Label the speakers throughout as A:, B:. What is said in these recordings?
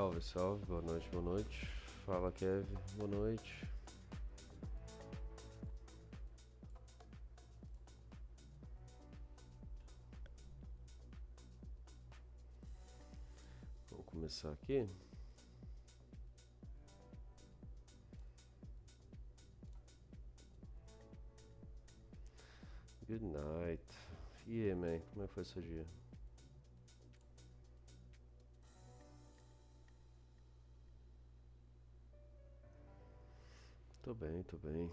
A: Salve, salve, boa noite, boa noite. Fala, Kevin, boa noite. Vamos começar aqui. Good night. E aí, man, como é que foi seu dia? Tô bem, tô bem.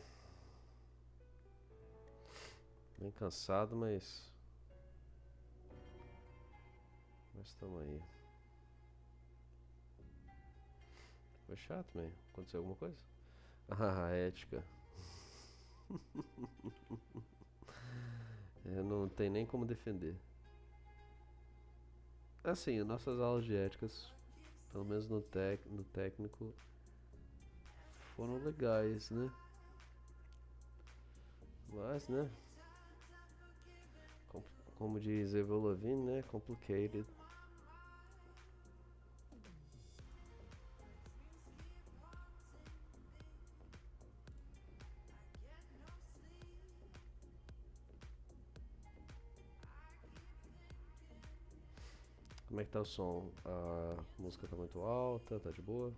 A: Bem cansado, mas tamo aí. Foi chato, man. Aconteceu alguma coisa? Ah, ética. Não tem nem como defender. Assim, nossas aulas de éticas, pelo menos no técnico, foram legais, né? Mas, né? Como diz Avril Lavigne, né? Complicated. Como é que tá o som? A música tá muito alta, tá de boa?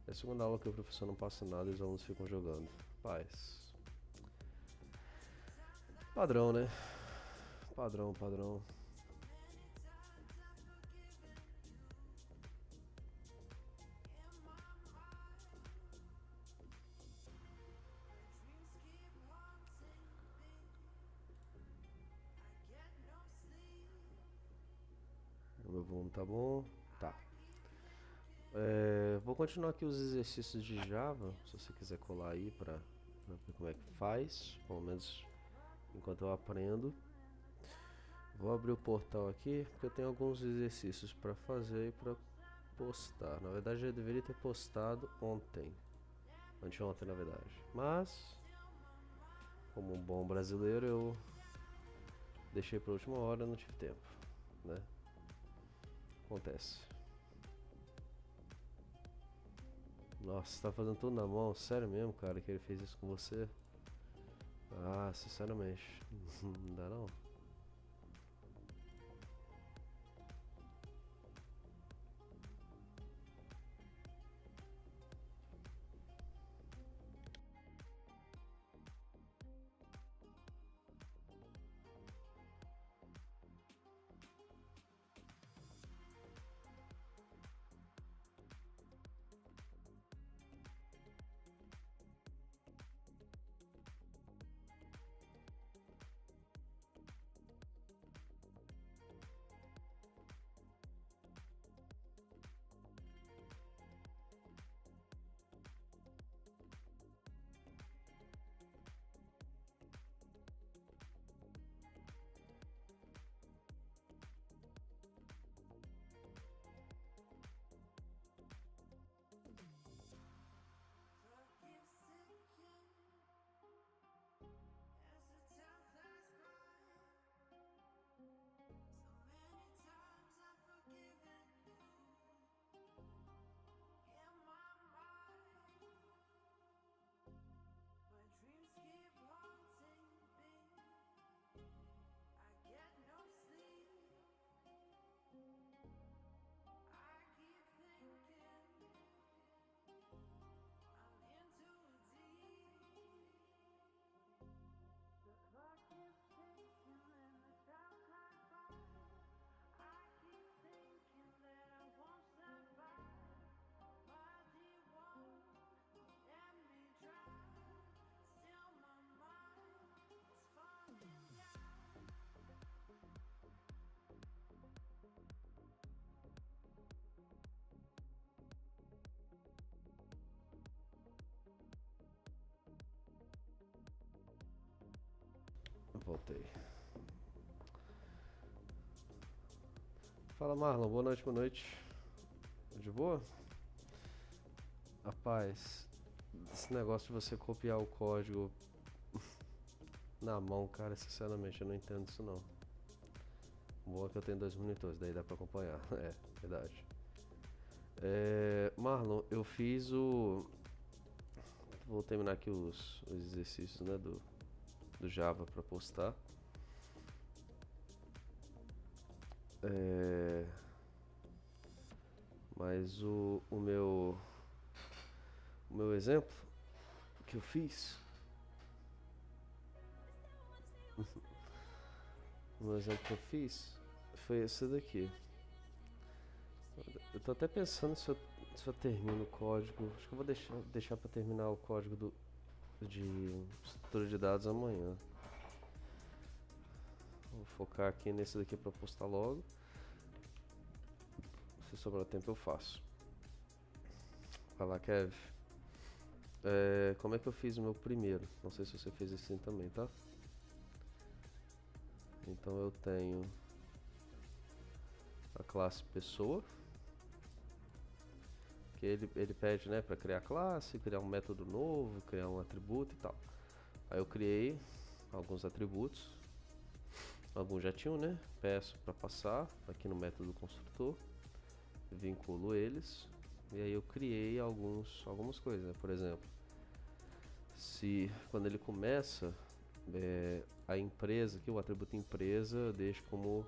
A: É a segunda aula que o professor não passa nada e os alunos ficam jogando. Paz. Padrão, né? Padrão, padrão. O meu volume tá bom? Tá. Vou continuar aqui os exercícios de Java, se você quiser colar aí pra ver como é que faz, pelo menos enquanto eu aprendo. Vou abrir o portal aqui, porque eu tenho alguns exercícios pra fazer e pra postar. Na verdade, eu deveria ter postado ontem. Anteontem, na verdade. Mas, como um bom brasileiro, eu deixei pra última hora e não tive tempo, né? Acontece. Nossa, você tá fazendo tudo na mão? Sério mesmo, cara, que ele fez isso com você? Ah, sinceramente, não dá não. Voltei. Fala, Marlon, boa noite, boa noite. De boa? Rapaz, esse negócio de você copiar o código na mão, cara, sinceramente eu não entendo isso não. Boa que eu tenho 2 monitores, daí dá pra acompanhar. É, verdade. Marlon, eu fiz o. Vou terminar aqui os exercícios, né, do Java para postar. Mas o meu exemplo que eu fiz. O meu exemplo que eu fiz foi esse daqui. Eu tô até pensando se eu termino o código. Acho que eu vou deixar para terminar o código de estrutura de dados amanhã. Vou focar aqui nesse daqui para postar logo. Se sobrar tempo eu faço. Vai lá, Kev. Como é que eu fiz o meu primeiro? Não sei se você fez assim também, tá? Então eu tenho a classe pessoa, que ele pede, né, para criar classe, criar um método novo, criar um atributo e tal. Aí eu criei alguns atributos, alguns já tinham, né? Peço para passar aqui no método construtor, vinculo eles e aí eu criei algumas coisas, né? Por exemplo, se quando ele começa a empresa, aqui o atributo empresa eu deixo como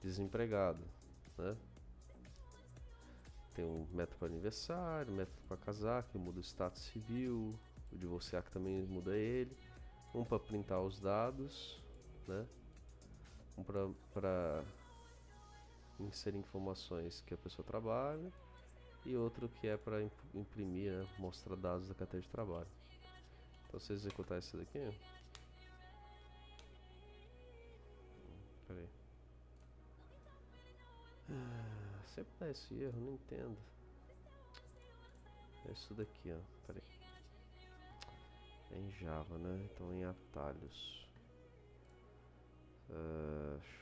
A: desempregado, né? Tem um método para aniversário, método para casar, que muda o status civil, o divorciar que também muda ele, um para printar os dados, né? Um para inserir informações que a pessoa trabalha e outro que é para imprimir, né? Mostrar dados da carteira de trabalho. Então se eu executar esse daqui, peraí. Sempre dá esse erro, não entendo. É isso daqui, ó. Peraí. É em Java, né? Então em atalhos.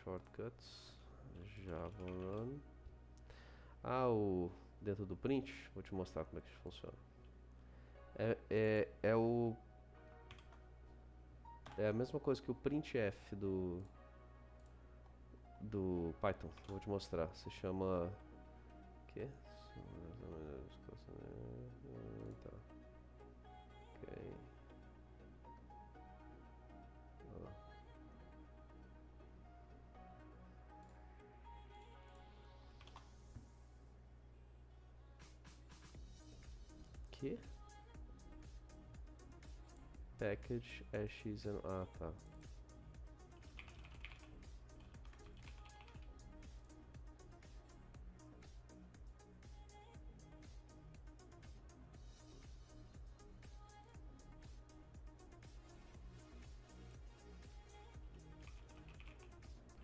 A: Shortcuts. Java Run. Dentro do print, vou te mostrar como é que isso funciona. É a mesma coisa que o printf do Python. Vou te mostrar. Se chama. Que? Tá. Ok. Que? Package exn. Tá.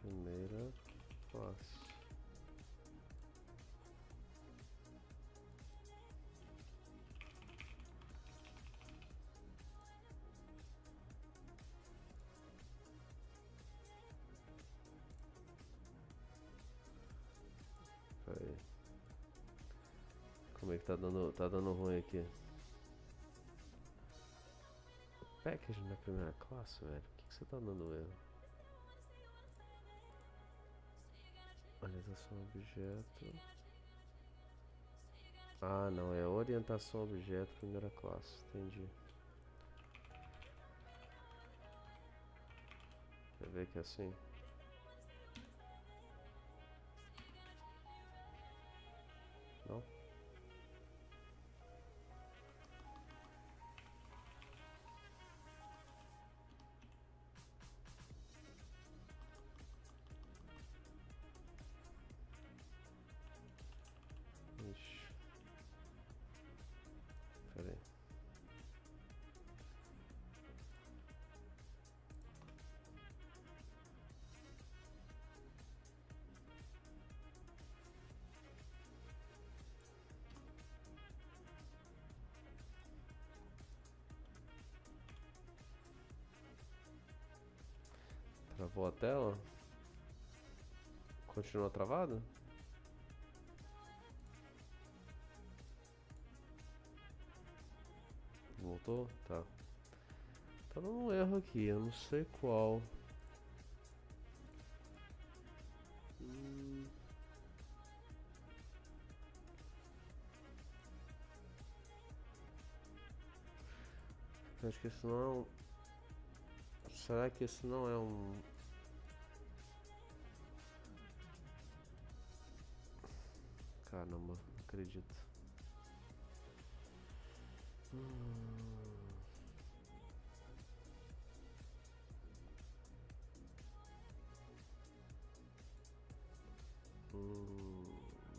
A: Primeira classe. Peraí. Como é que tá dando ruim aqui? Package na primeira classe, velho. Por que você tá dando erro? Orientação objeto. Ah, não, é orientação objeto primeira classe. Entendi. Quer ver que é assim? Não? Ixi. Pera aí. Travou a tela? Continua travado? Voltou? Tá. Tá dando um erro aqui, eu não sei qual. Acho que isso não é um... Será que isso não é um... Caramba, não acredito.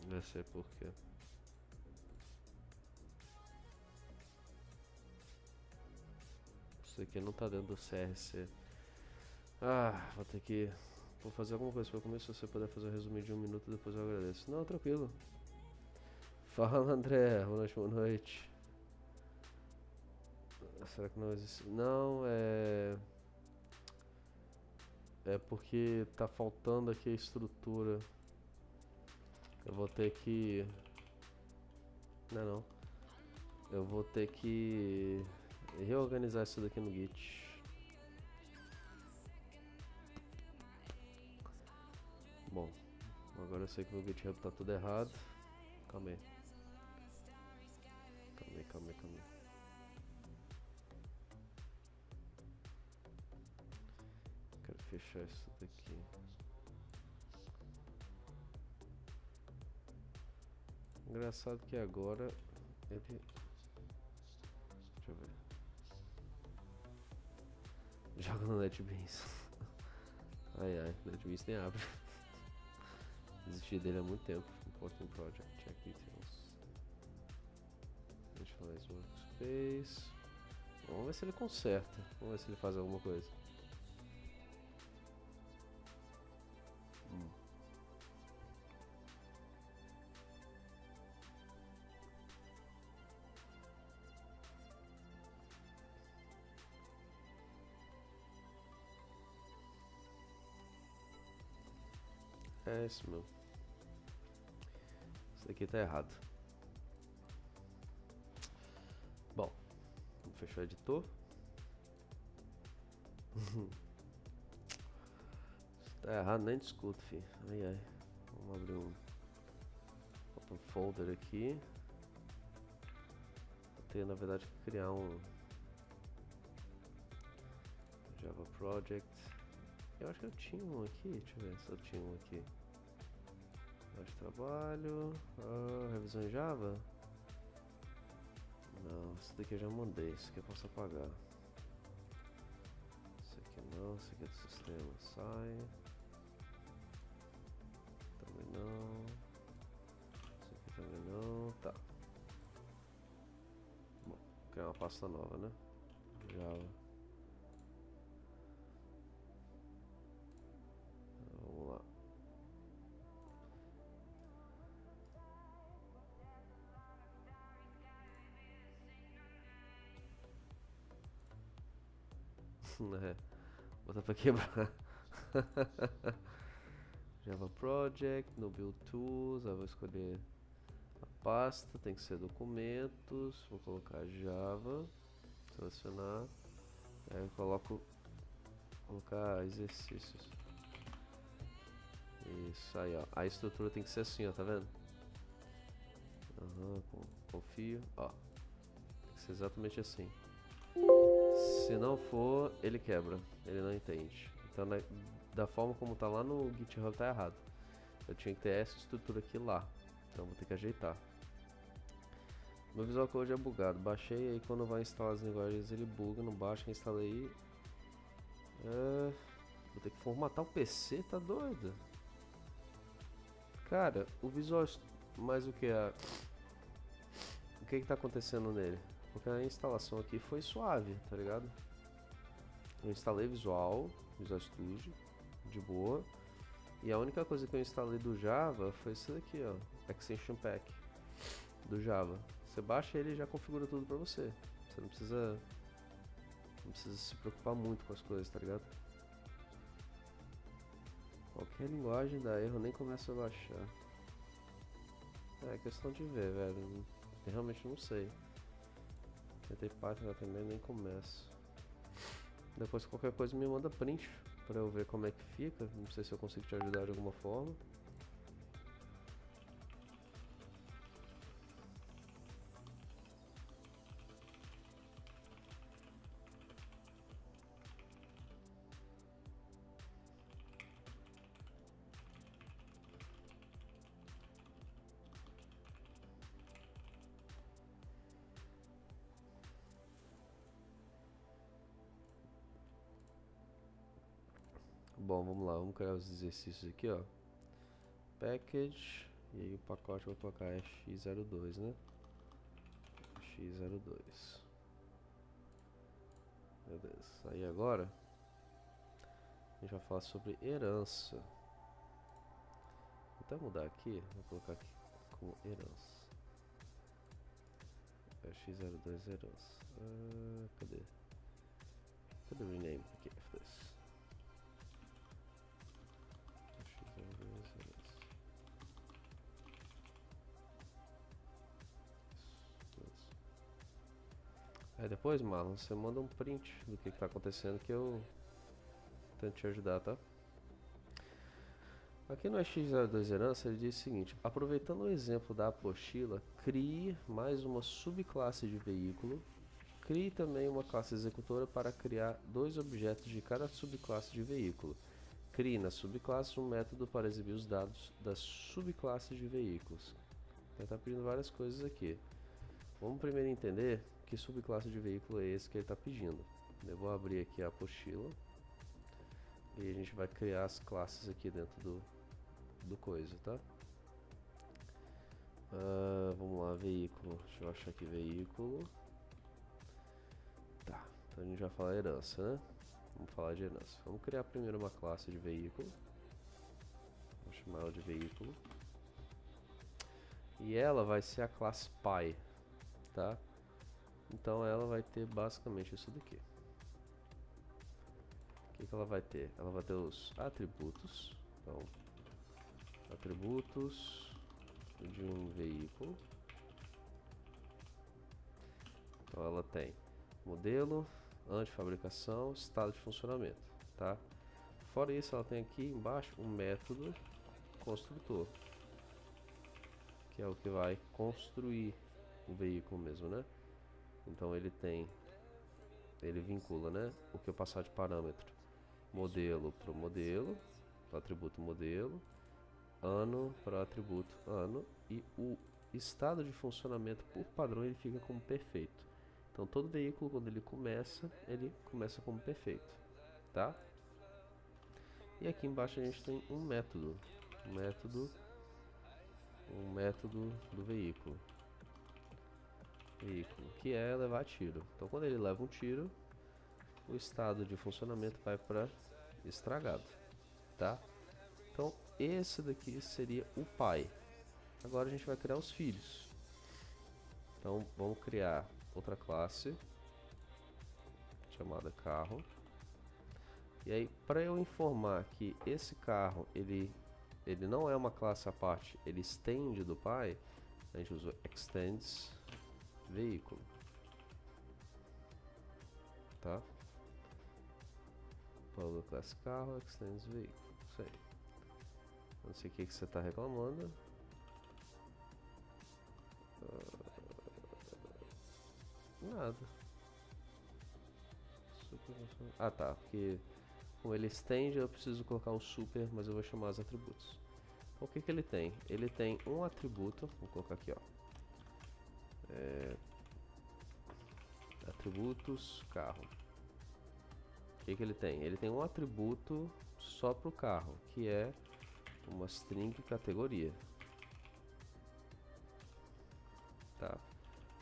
A: Não sei por quê. Isso aqui não tá dentro do CRC. Ah, vou ter que... Vou fazer alguma coisa pra comer. Se você puder fazer um resumo de 1 minuto, depois eu agradeço. Não, tranquilo. Fala, André. Boa noite, boa noite. Será que não existe? Não, é porque tá faltando aqui a estrutura. Eu vou ter que... Não. Eu vou ter que reorganizar isso daqui no Git. Bom, agora eu sei que o meu GitHub tá tudo errado. Calma aí. Quero fechar isso daqui. Engraçado que agora ele... Deixa eu ver. Joga no NetBeans. Ai, NetBeans nem abre. Desisti dele há muito tempo. Important project, check details. Initialize workspace. Vamos ver se ele conserta. Vamos ver se ele faz alguma coisa. É isso mesmo. Isso daqui tá errado. Bom, vamos fechar o editor. Se tá errado, nem discuto, filho. Ai. Vamos abrir um open folder aqui. Vou ter, na verdade, que criar um Java Project. Eu acho que eu tinha um aqui. Deixa eu ver se eu tinha um aqui. Mais trabalho. Revisão em Java? Não, esse daqui eu já mandei. Esse aqui eu posso apagar. Esse aqui não. Esse aqui é do sistema. Sai. Também não. Esse aqui também não. Tá. Bom, vou criar uma pasta nova, né? Java. Vamos lá. Botar pra quebrar. Java Project, no Build Tools, eu vou escolher a pasta, tem que ser documentos, vou colocar Java, selecionar, aí eu colocar exercícios. Isso aí, ó. A estrutura tem que ser assim, ó, tá vendo? Confio, ó. Tem que ser exatamente assim. Se não for, ele quebra, ele não entende. Então, da forma como tá lá no GitHub, tá errado. Eu tinha que ter essa estrutura aqui lá. Então, vou ter que ajeitar. Meu Visual Code é bugado. Baixei, aí quando vai instalar as linguagens ele buga, não baixa, instalei. Vou ter que formatar o PC, tá doido? Cara, o Visual... Mas o que? O que tá acontecendo nele? Porque a instalação aqui foi suave, tá ligado? Eu instalei Visual Studio, de boa. E a única coisa que eu instalei do Java foi isso daqui, ó. Extension Pack do Java. Você baixa ele e já configura tudo pra você. Você não precisa se preocupar muito com as coisas, tá ligado? Qualquer linguagem dá erro, nem começa a baixar. É questão de ver, velho. Eu realmente não sei. Tentei Python também, nem começo. Depois qualquer coisa me manda print pra eu ver como é que fica. Não sei se eu consigo te ajudar de alguma forma. Bom, vamos lá, vamos criar os exercícios aqui, ó. Package, e aí o pacote eu vou colocar é x02, né? x02. Beleza. Aí agora a gente vai falar sobre herança. Vou até mudar aqui, vou colocar aqui como herança. É x02 herança. Cadê? Cadê o rename aqui? F2. x02 herança. Aí depois, Marlon, você manda um print do que tá acontecendo que eu tento te ajudar, tá? Aqui no x02 herança ele diz o seguinte: aproveitando o exemplo da apostila, crie mais uma subclasse de veículo. Crie também uma classe executora para criar dois objetos de cada subclasse de veículo. Crie na subclasse um método para exibir os dados das subclasses de veículos. Ele está pedindo várias coisas aqui. Vamos primeiro entender que subclasse de veículo é esse que ele está pedindo. Eu vou abrir aqui a apostila e a gente vai criar as classes aqui dentro do coisa, tá? Vamos lá, veículo. Deixa eu achar aqui veículo. Tá, então a gente vai falar herança, né? Vamos falar de herança. Vamos criar primeiro uma classe de veículo. Vou chamar ela de veículo. E ela vai ser a classe pai, tá? Então ela vai ter basicamente isso daqui. O que ela vai ter? Ela vai ter os atributos. Então, atributos de um veículo. Então ela tem modelo, ano de fabricação, estado de funcionamento, tá? Fora isso, ela tem aqui embaixo um método construtor, que é o que vai construir o veículo mesmo, né? Então ele vincula, né, o que eu passar de parâmetro, modelo para o modelo, para o atributo modelo, ano para o atributo ano, e o estado de funcionamento por padrão ele fica como perfeito. Então todo veículo quando ele começa como perfeito, tá? E aqui embaixo a gente tem um método do veículo, que é levar tiro. Então quando ele leva um tiro, o estado de funcionamento vai para estragado, tá? Então esse daqui seria o pai. Agora a gente vai criar os filhos. Então vamos criar outra classe chamada carro. E aí, para eu informar que esse carro ele não é uma classe à parte, ele extende do pai, a gente usa extends veículo, tá? Public class carro extends veículo, isso aí. Não sei o que você está reclamando. Nada. Ah tá, porque como ele estende eu preciso colocar um super, mas eu vou chamar os atributos. Então, o que ele tem? Ele tem um atributo, vou colocar aqui ó, atributos carro. O que ele tem? Ele tem um atributo só para o carro, que é uma string categoria, tá?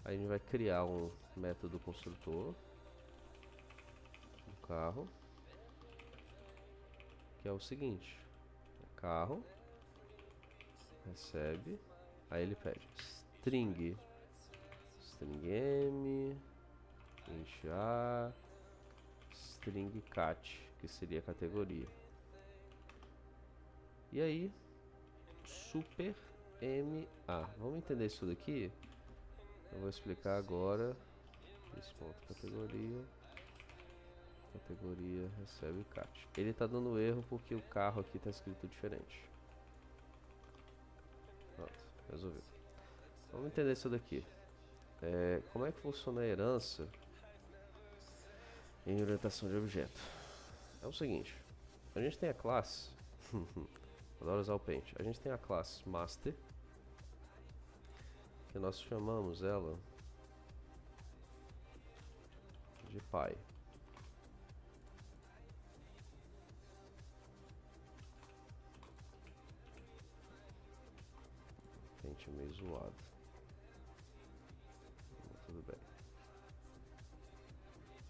A: Aí a gente vai criar um método construtor do carro, que é o seguinte: carro recebe, aí ele pede string m, int a, string cat, que seria a categoria. E aí super ma. Vamos entender isso daqui? Eu vou explicar agora. Categoria recebe cat. Ele está dando erro porque o carro aqui está escrito diferente. Pronto, resolveu. Vamos entender isso daqui. Como é que funciona a herança em orientação de objeto? É o seguinte: a gente tem a classe adoro usar o Paint. A gente tem a classe master, que nós chamamos ela de pai. zoado. Tudo bem.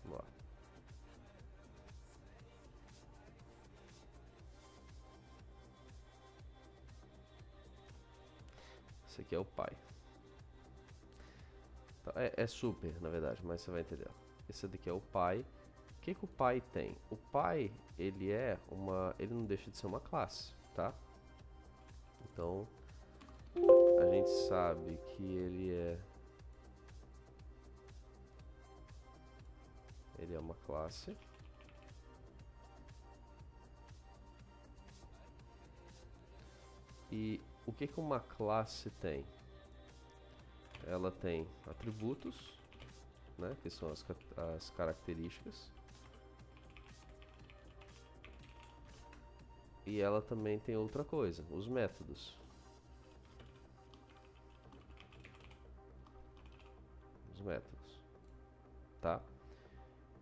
A: Vamos lá. Esse aqui é o pai. Então, é super, na verdade, mas você vai entender. Esse daqui é o pai. O que o pai tem? O pai, ele não deixa de ser uma classe, tá? Então, a gente sabe que ele é uma classe. E o que uma classe tem? Ela tem atributos, né, que são as características. E ela também tem outra coisa, os métodos. Os métodos, tá?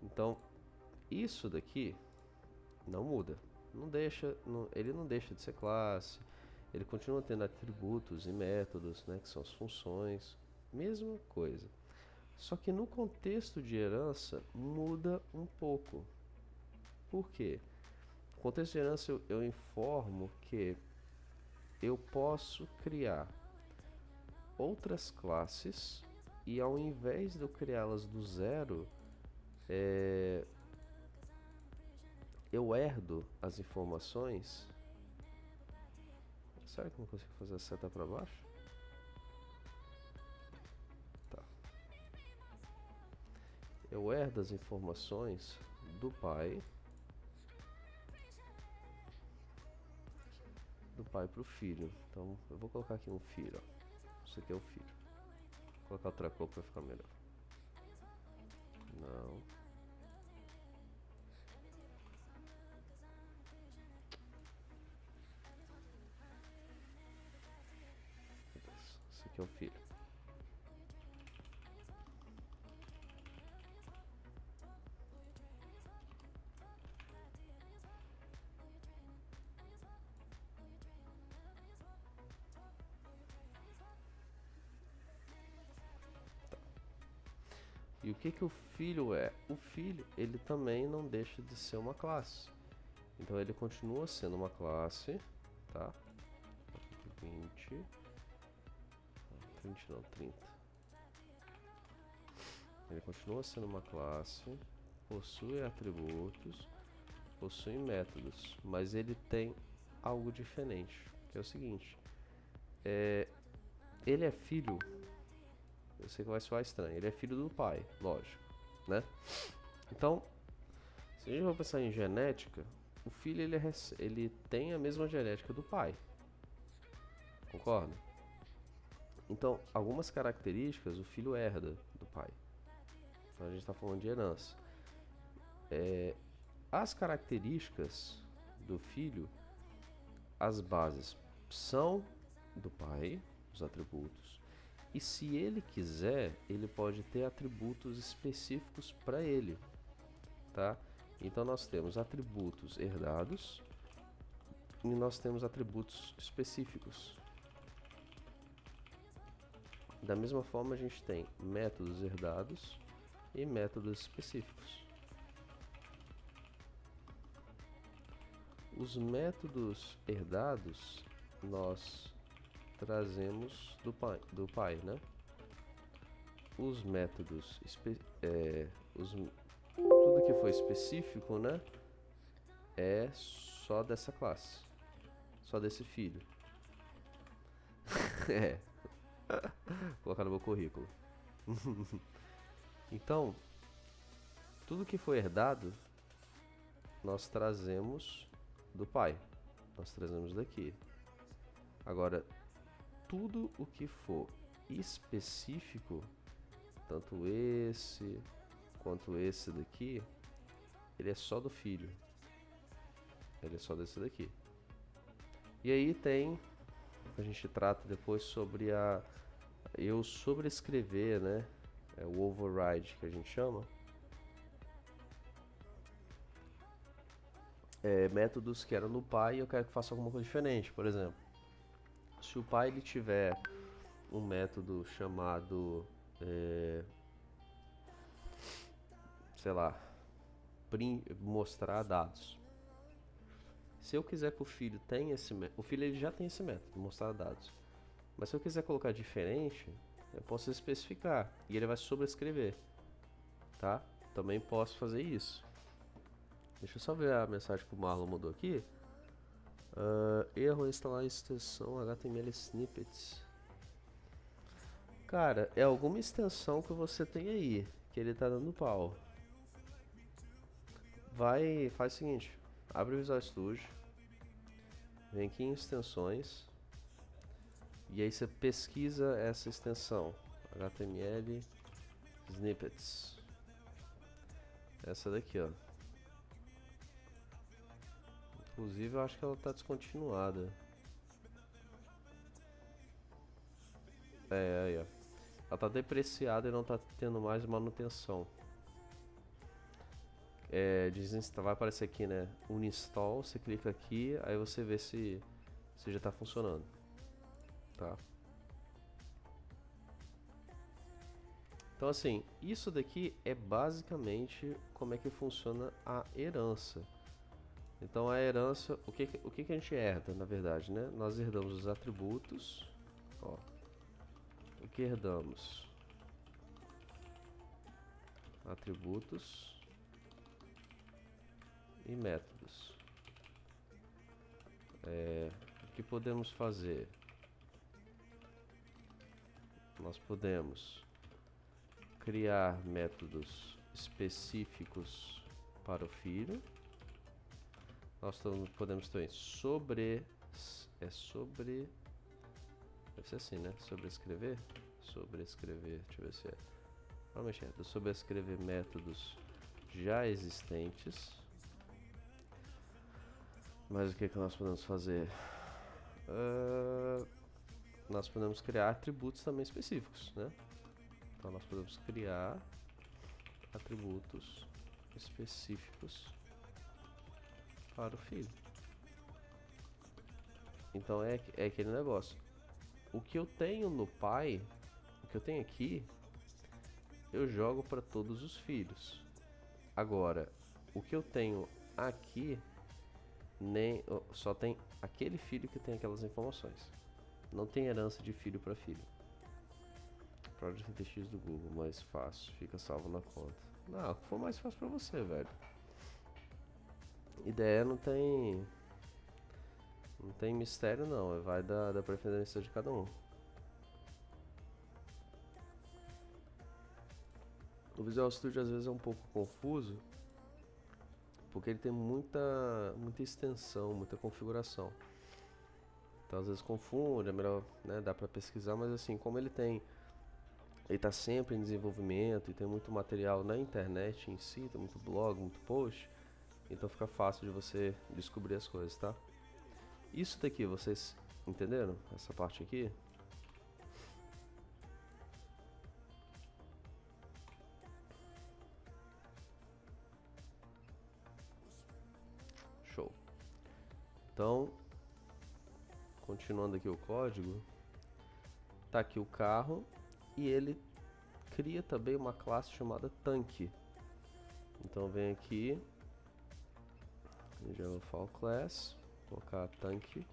A: Então, isso daqui não muda. Ele não deixa de ser classe. Ele continua tendo atributos e métodos, né, que são as funções. Mesma coisa. Só que no contexto de herança muda um pouco. Por quê? No contexto de herança eu informo que eu posso criar outras classes e ao invés de eu criá-las do zero, eu herdo as informações. Será que eu não consigo fazer a seta para baixo? Tá. Eu herdo as informações do pai para o filho. Então eu vou colocar aqui um filho, ó. Isso aqui é o filho. Vou colocar outra cor para ficar melhor. Não. Esse aqui é o filho. E o que o filho é? O filho, ele também não deixa de ser uma classe. Então ele continua sendo uma classe, tá? 20 não, 30. Ele continua sendo uma classe, possui atributos, possui métodos, mas ele tem algo diferente, que é o seguinte. Ele é filho, eu sei que vai soar estranho, ele é filho do pai, lógico, né? Então, se a gente for pensar em genética, o filho ele tem a mesma genética do pai, concorda? Então, algumas características o filho herda do pai. Então a gente está falando de herança. As características do filho, as bases são do pai, os atributos. E se ele quiser, ele pode ter atributos específicos para ele, tá? Então nós temos atributos herdados e nós temos atributos específicos. Da mesma forma, a gente tem métodos herdados e métodos específicos. Os métodos herdados nós trazemos do pai, né? Os métodos, tudo que foi específico, né? É só dessa classe, só desse filho. Vou colocar no meu currículo. Então, tudo que foi herdado, nós trazemos do pai. Nós trazemos daqui. Agora, tudo o que for específico, tanto esse quanto esse daqui, ele é só do filho. Ele é só desse daqui. E aí tem, a gente trata depois sobre eu sobrescrever, né? É o override que a gente chama. Métodos que eram no pai e eu quero que faça alguma coisa diferente. Por exemplo, se o pai ele tiver um método chamado, sei lá, mostrar dados. Se eu quiser que o filho tenha esse método, o filho ele já tem esse método, mostrar dados. Mas se eu quiser colocar diferente, eu posso especificar e ele vai sobrescrever, tá? Também posso fazer isso. Deixa eu só ver a mensagem que o Marlon mandou aqui. Erro em instalar a extensão HTML Snippets. Cara, é alguma extensão que você tem aí, que ele tá dando pau. Faz o seguinte, abre o Visual Studio, vem aqui em extensões, e aí você pesquisa essa extensão, HTML Snippets. Essa daqui, ó. Inclusive eu acho que ela tá descontinuada. Aí, ó. Ela tá depreciada e não tá tendo mais manutenção. Vai aparecer aqui, né? Uninstall, você clica aqui, aí você vê se já tá funcionando. Tá? Então assim, isso daqui é basicamente como é que funciona a herança. Então a herança, o que a gente herda, na verdade, né? Nós herdamos os atributos, ó. O que herdamos? Atributos e métodos. O que podemos fazer? Nós podemos criar métodos específicos para o filho. Nós podemos também deve ser assim, né? Sobrescrever, deixa eu ver se é. Normalmente é sobrescrever métodos já existentes. Mas o que nós podemos fazer? Nós podemos criar atributos também específicos, né? Então nós podemos criar atributos específicos para o filho. Então é aquele negócio. O que eu tenho no pai, o que eu tenho aqui, eu jogo para todos os filhos. Agora, o que eu tenho aqui, só tem aquele filho que tem aquelas informações. Não tem herança de filho para filho. Project TX do Google, mais fácil, fica salvo na conta. Não, o que for mais fácil para você, velho. Ideia não tem mistério não, vai da preferência de cada um. O Visual Studio às vezes é um pouco confuso, porque ele tem muita extensão, muita configuração. Então às vezes confunde, é melhor, né, dá pra pesquisar, mas assim, como ele tá sempre em desenvolvimento e tem muito material na internet em si, tem muito blog, muito post, então fica fácil de você descobrir as coisas, tá? Isso daqui, vocês entenderam? Essa parte aqui? Show. Então, continuando aqui o código, tá aqui o carro e ele cria também uma classe chamada tanque. Então vem aqui, Java File Class, colocar tanque,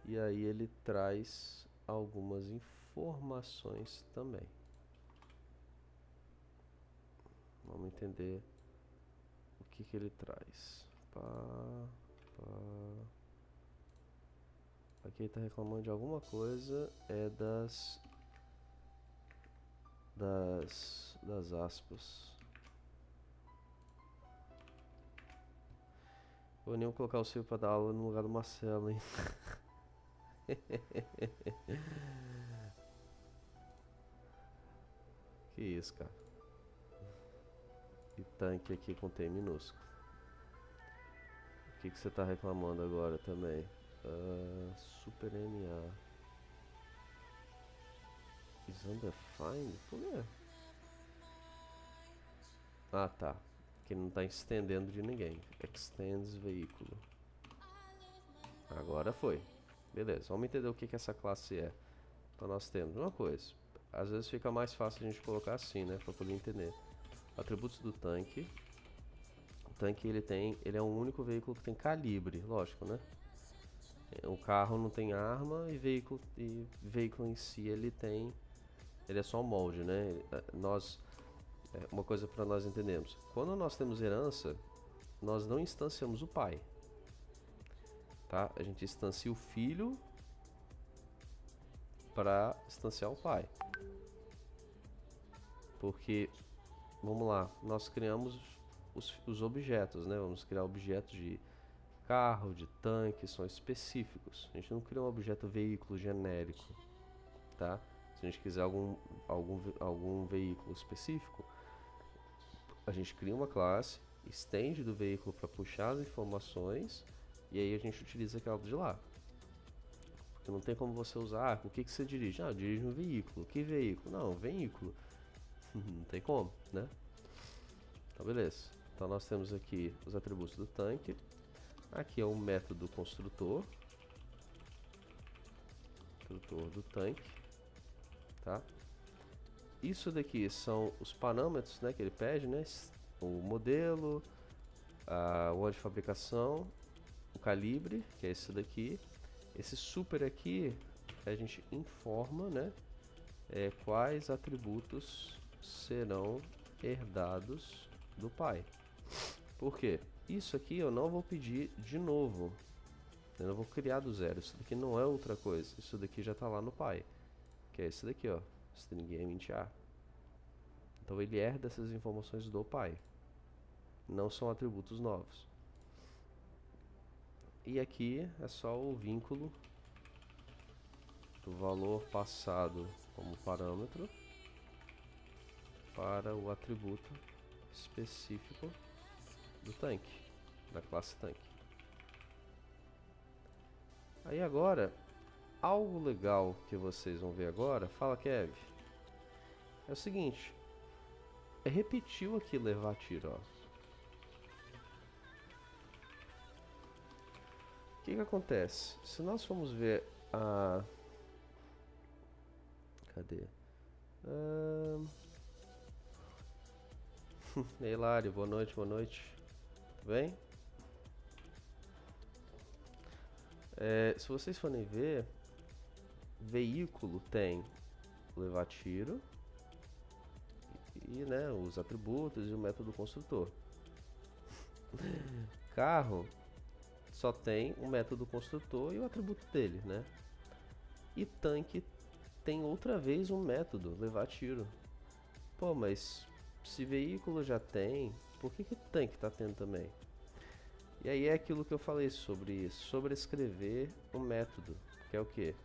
A: e aí ele traz algumas informações também. Vamos entender o que ele traz. Aqui ele está reclamando de alguma coisa, é das aspas. Vou nem colocar o Silvio para dar aula no lugar do Marcelo, hein? Que isso, cara. E tanque aqui com T minúsculo. O que você tá reclamando agora também? Super NA is undefined? Por quê? Ah, tá. Que não tá estendendo de ninguém. Extends veículo. Agora foi. Beleza, vamos entender o que essa classe é. Então nós temos uma coisa. Às vezes fica mais fácil a gente colocar assim, né? Para poder entender. Atributos do tanque. O tanque ele é um único veículo que tem calibre, lógico, né? O carro não tem arma e veículo em si ele é só um molde, né? Uma coisa para nós entendermos. Quando nós temos herança, nós não instanciamos o pai, tá? A gente instancia o filho para instanciar o pai. Porque, vamos lá, nós criamos os objetos, né? Vamos criar objetos de carro, de tanque, são específicos. A gente não cria um objeto veículo genérico, tá? Se a gente quiser algum veículo específico, a gente cria uma classe, estende do veículo para puxar as informações e aí a gente utiliza aquela de lá. Porque não tem como você usar, o que você dirige? Ah, eu dirijo um veículo. Que veículo? Não, veículo. Não tem como, né? Então beleza. Então nós temos aqui os atributos do tanque. Aqui é o método construtor. Construtor do tanque. Tá? Isso daqui são os parâmetros, né, que ele pede, né? O modelo, o ano de fabricação, o calibre, que é esse daqui. Esse super aqui, a gente informa, né, quais atributos serão herdados do pai. Por quê? Isso aqui eu não vou pedir de novo. Eu não vou criar do zero. Isso daqui não é outra coisa. Isso daqui já está lá no pai. Que é esse daqui, ó. String int a. Então ele herda essas informações do pai. Não são atributos novos. E aqui é só o vínculo do valor passado como parâmetro para o atributo específico do tanque, da classe tanque. Aí agora, algo legal que vocês vão ver agora, fala Kev, é o seguinte, repetiu aqui levar tiro, ó. O que acontece? Se nós formos ver a... Cadê? Ei, Hilário, boa noite, boa noite. Tudo bem? Se vocês forem ver, veículo tem levar tiro e, né, os atributos e o método construtor. Carro só tem o método construtor e o atributo dele, né? E tanque tem outra vez um método, levar tiro. Pô, mas se veículo já tem, por que tanque tá tendo também? E aí é aquilo que eu falei sobre isso, sobrescrever o método, que é o que?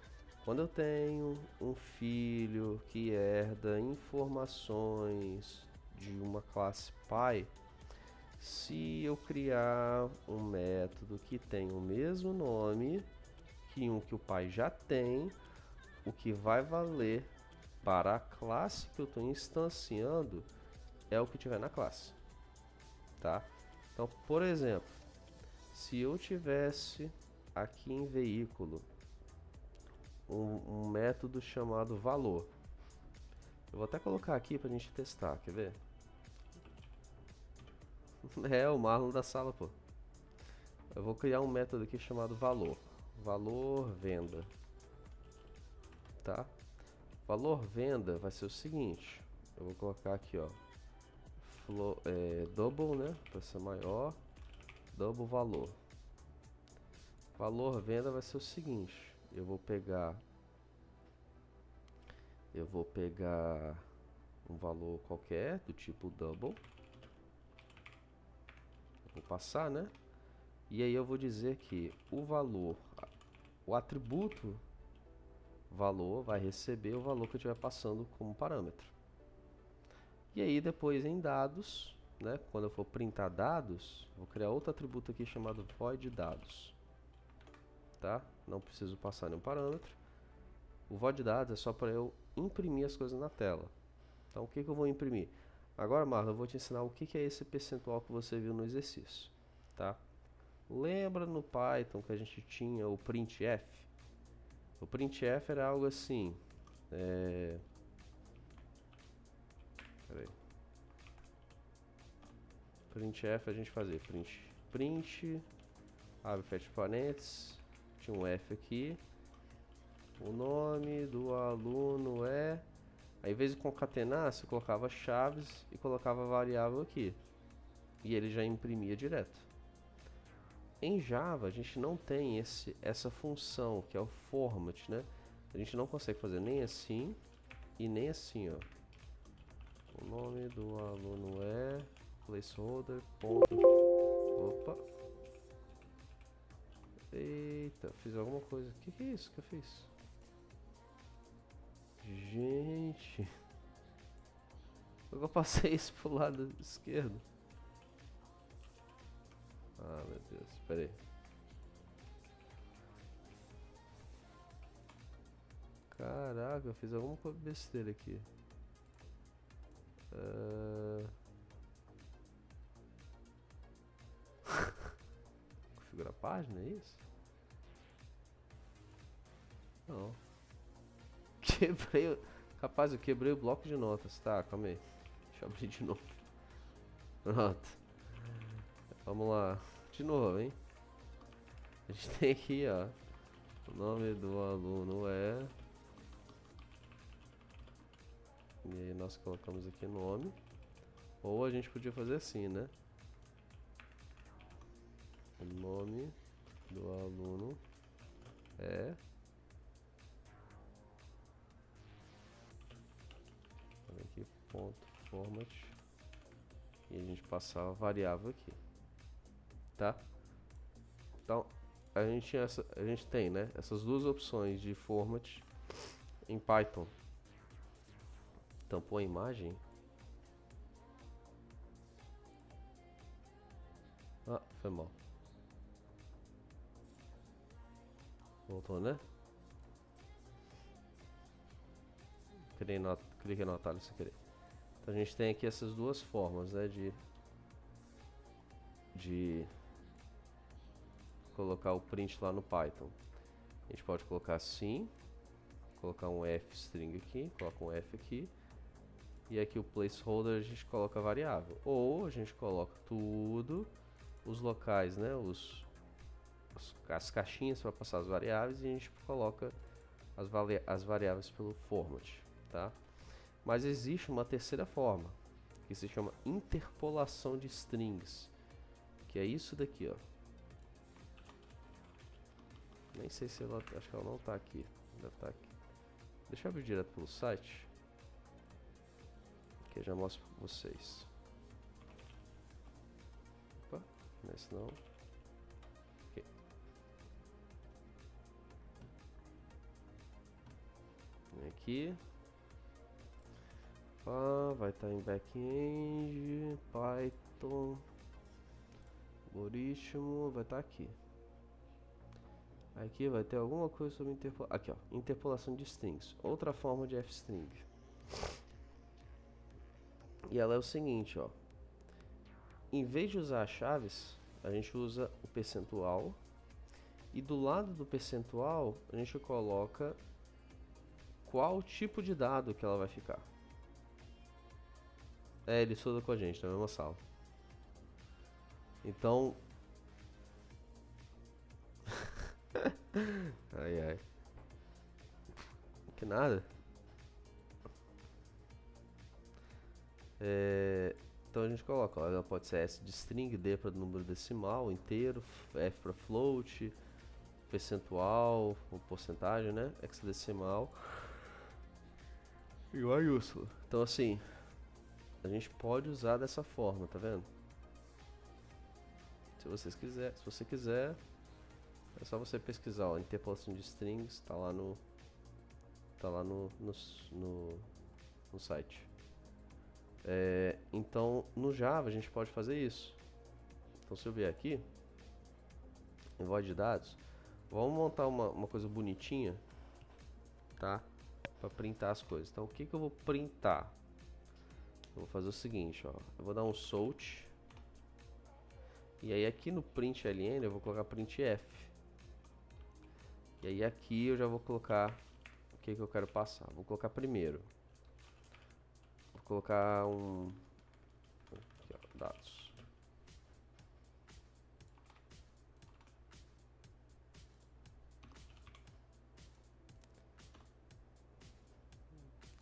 A: Quando eu tenho um filho que herda informações de uma classe pai, se eu criar um método que tem o mesmo nome que um que o pai já tem, o que vai valer para a classe que eu estou instanciando é o que tiver na classe, tá? Então, por exemplo, se eu tivesse aqui em veículo um método chamado valor, eu vou até colocar aqui para a gente testar, quer ver? É o Marlon da sala, pô. Eu vou criar um método aqui chamado valor. Valor venda. Tá? Valor venda vai ser o seguinte. Eu vou colocar aqui, ó. Double, né? Para ser maior. Double valor. Valor venda vai ser o seguinte. Eu vou pegar um valor qualquer do tipo double. Vou passar, né? E aí eu vou dizer que o atributo valor vai receber o valor que eu estiver passando como parâmetro. E aí depois em dados, né? Quando eu for printar dados, vou criar outro atributo aqui chamado void dados. Tá? Não preciso passar nenhum parâmetro. O void dados é só para eu imprimir as coisas na tela. Então o que eu vou imprimir? Agora, Marlon, eu vou te ensinar o que é esse percentual que você viu no exercício, tá? Lembra no Python que a gente tinha o printf? O printf era algo assim. Peraí. Printf a gente fazia print, abre fecha parênteses, tinha um F aqui, o nome do aluno é. Aí, em vez de concatenar, você colocava chaves e colocava a variável aqui. E ele já imprimia direto. Em Java, a gente não tem essa função, que é o format, né? A gente não consegue fazer nem assim e nem assim, ó. O nome do aluno é placeholder. Opa. Eita, fiz alguma coisa. O que é isso que eu fiz? Gente. Eu passei isso pro lado esquerdo. Ah, meu Deus. Espera aí. Caraca, eu fiz alguma besteira aqui. Configurar a página, é isso? Não. Quebrei. Rapaz, eu quebrei o bloco de notas. Tá, calma aí. Deixa eu abrir de novo. Pronto. Vamos lá. De novo, hein? A gente tem aqui, ó. O nome do aluno é. E aí nós colocamos aqui nome. Ou a gente podia fazer assim, né? O nome do aluno é. Olha aqui, ponto, format. E a gente passar a variável aqui. Tá? Então, a gente tem, né? Essas duas opções de format em Python. Tampou a imagem. Ah, foi mal. Voltou, né? Cliquei no atalho sem querer. Então a gente tem aqui essas duas formas, né? De colocar o print lá no Python. A gente pode colocar assim. Colocar um F string aqui. Coloca um F aqui. E aqui o placeholder a gente coloca a variável. Ou a gente coloca tudo. Os locais, né? As caixinhas para passar as variáveis. E a gente coloca as variáveis pelo format, tá? Mas existe uma terceira forma, que se chama interpolação de strings, que é isso daqui, ó. Nem sei se ela, acho que ela não tá aqui, deve estar aqui. Deixa eu abrir direto pelo site, que eu já mostro para vocês. Opa, nesse não. Okay. Aqui. Vai estar em back-end, Python, algoritmo, vai estar aqui. Aqui vai ter alguma coisa sobre aqui, ó, interpolação de strings, outra forma de f-string. E ela é o seguinte, ó. Em vez de usar as chaves, a gente usa o percentual. E do lado do percentual, a gente coloca qual tipo de dado que ela vai ficar. Ele estuda com a gente na mesma sala. Então. Ai. Que nada. Então a gente coloca, ó, ela pode ser S de string, D para número decimal, inteiro, F para float, percentual, ou porcentagem, né? Hexadecimal e maiúsculo. Então assim, a gente pode usar dessa forma, tá vendo? Se você quiser, é só você pesquisar, ó, interpolação de strings, tá lá no site. Então no Java a gente pode fazer isso. Então se eu vier aqui em voz de dados, vamos montar uma coisa bonitinha, tá? Para printar as coisas. Então o que eu vou printar? Eu vou fazer o seguinte, ó. Eu vou dar um salt. E aí aqui no println eu vou colocar printf. E aí aqui eu já vou colocar o que eu quero passar. Vou colocar primeiro. Vou colocar aqui, ó, dados.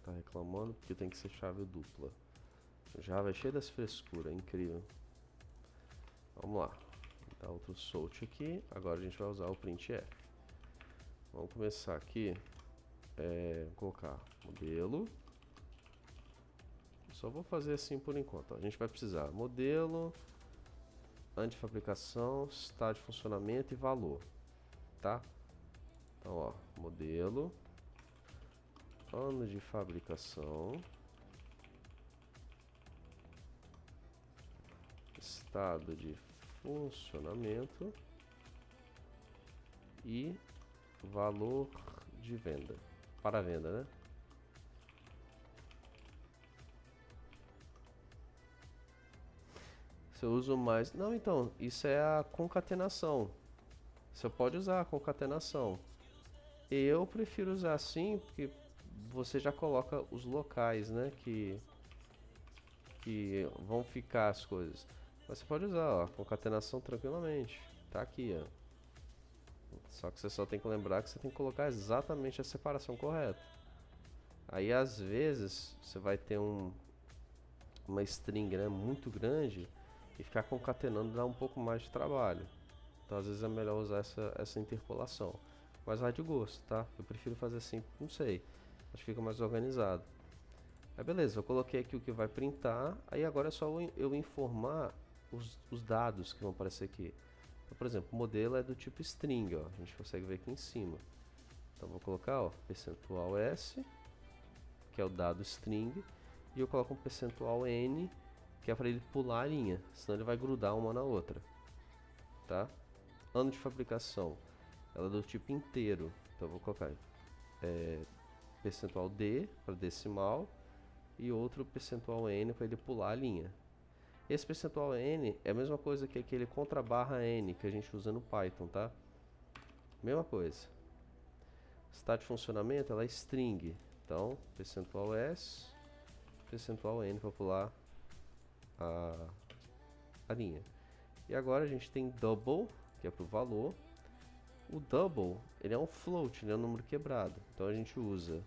A: Tá reclamando porque tem que ser chave dupla. Java é cheio das frescuras, incrível. Vamos lá. Dá outro sort aqui. Agora a gente vai usar o printf. Vamos começar aqui. Vou colocar modelo. Só vou fazer assim por enquanto. Ó. A gente vai precisar modelo, ano de fabricação, estado de funcionamento e valor. Tá? Então, ó, modelo, ano de fabricação, estado de funcionamento e valor de venda. Para venda, né? Se eu uso mais... Não, então, isso é a concatenação. Você pode usar a concatenação. Eu prefiro usar assim, porque você já coloca os locais, né? Que vão ficar as coisas. Mas você pode usar, ó, concatenação tranquilamente. Tá aqui, ó. Só que você só tem que lembrar que você tem que colocar exatamente a separação correta. Aí às vezes você vai ter uma string, né, muito grande e ficar concatenando dá um pouco mais de trabalho. Então às vezes é melhor usar essa interpolação. Mas vai de gosto, tá? Eu prefiro fazer assim, não sei. Acho que fica mais organizado. Aí beleza, eu coloquei aqui o que vai printar. Aí agora é só eu informar os dados que vão aparecer aqui. Então, por exemplo, o modelo é do tipo string, ó. A gente consegue ver aqui em cima. Então vou colocar, ó, percentual %s, que é o dado string, e eu coloco um percentual %n, que é para ele pular a linha, senão ele vai grudar uma na outra, tá? Ano de fabricação, ela é do tipo inteiro, então eu vou colocar percentual %d para decimal e outro percentual %n para ele pular a linha. Esse percentual %n é a mesma coisa que aquele contra barra n que a gente usa no Python, tá? Mesma coisa. Estado de funcionamento, ela é string. Então, percentual %s, percentual %n para pular a linha. E agora a gente tem double, que é para o valor. O double, ele é um float, ele é um número quebrado. Então a gente usa...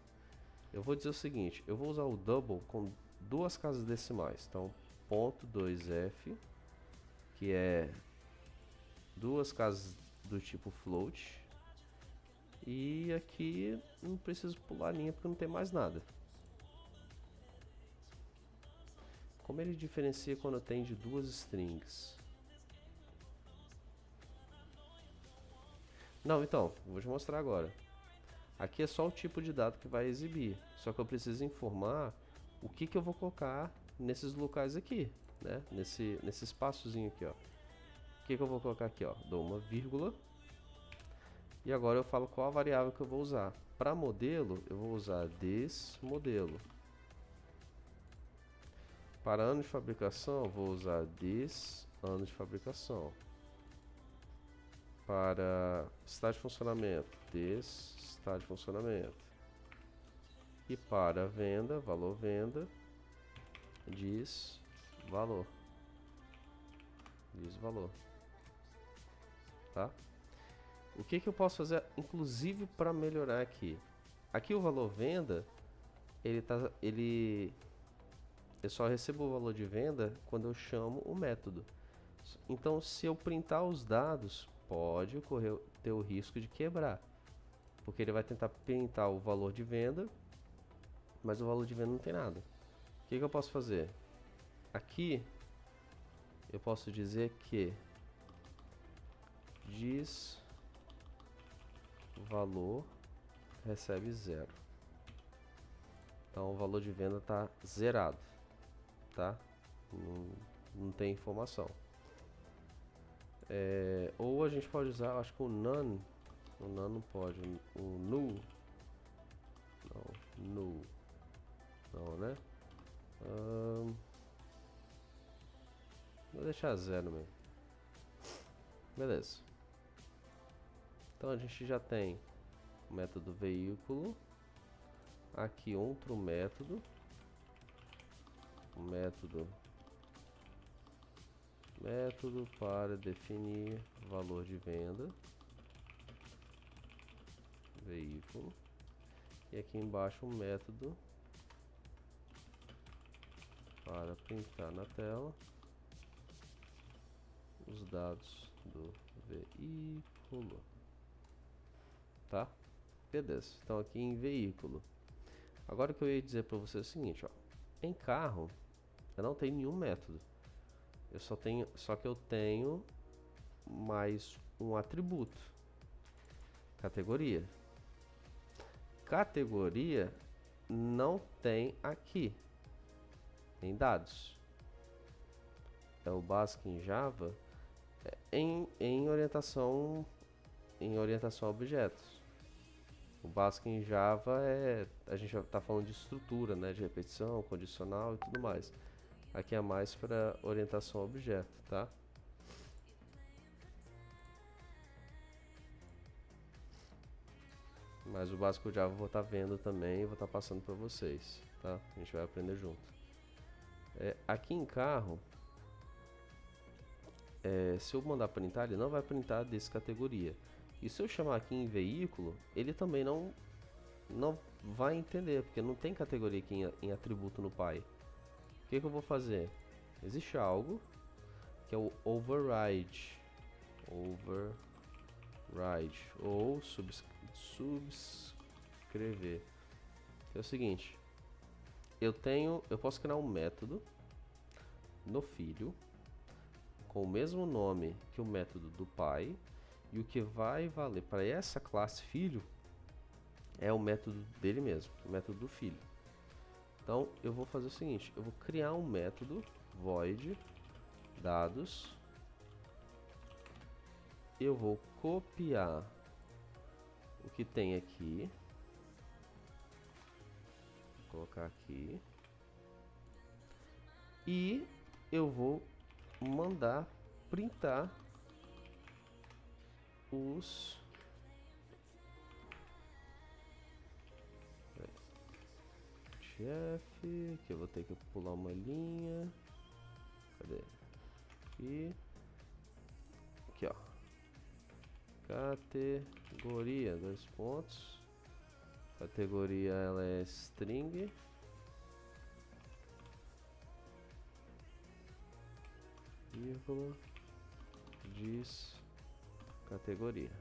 A: Eu vou dizer o seguinte, eu vou usar o double com duas casas decimais. Então, .2f, que é duas casas do tipo float. E aqui não preciso pular a linha porque não tem mais nada. Como ele diferencia quando tem de duas strings? Não, então, vou te mostrar agora. Aqui é só o tipo de dado que vai exibir. Só que eu preciso informar o que eu vou colocar nesses locais aqui, né? Nesse espaçozinho aqui, ó. O que eu vou colocar aqui, ó? Dou uma vírgula. E agora eu falo qual a variável que eu vou usar. Para modelo, eu vou usar this modelo. Para ano de fabricação, eu vou usar this ano de fabricação. Para estado de funcionamento, this estado de funcionamento. E para venda, valor venda, diz valor. Diz valor. Tá? O que eu posso fazer, inclusive, para melhorar aqui? Aqui o valor venda, eu só recebo o valor de venda quando eu chamo o método. Então, se eu printar os dados, pode ter o risco de quebrar, porque ele vai tentar printar o valor de venda, mas o valor de venda não tem nada. O que eu posso fazer? Aqui eu posso dizer que diz valor recebe 0. Então o valor de venda está zerado, tá? Não tem informação. Ou a gente pode usar, acho que o none não pode, o null, não, né? Vou deixar 0 mesmo. Beleza. Então a gente já tem método veículo, aqui outro método, método para definir valor de venda, veículo, e aqui embaixo um método para printar na tela os dados do veículo, tá? Beleza, então aqui em veículo. Agora o que eu ia dizer para você é o seguinte, ó, em carro eu não tenho nenhum método, só que eu tenho mais um atributo, categoria. Categoria não tem aqui em dados, é o básico em Java em orientação a objetos. O básico em Java a gente já está falando de estrutura, né, de repetição, condicional e tudo mais. Aqui é mais para orientação a objeto, tá? Mas o básico Java eu vou estar vendo também e vou estar passando para vocês, tá? A gente vai aprender junto. Aqui em carro, se eu mandar printar, ele não vai printar dessa categoria. E se eu chamar aqui em veículo, ele também não vai entender, porque não tem categoria aqui em atributo no pai. O que eu vou fazer? Existe algo que é o override ou subscrever. É o seguinte, eu posso criar um método no filho com o mesmo nome que o método do pai, e o que vai valer para essa classe filho é o método dele mesmo, o método do filho. Então eu vou fazer o seguinte, eu vou criar um método void dados, eu vou copiar o que tem aqui, vou colocar aqui, e eu vou mandar printar os chefe, que eu vou ter que pular uma linha, cadê? Aqui ó, categoria, 2 pontos, categoria ela é string, vírgula, diz categoria.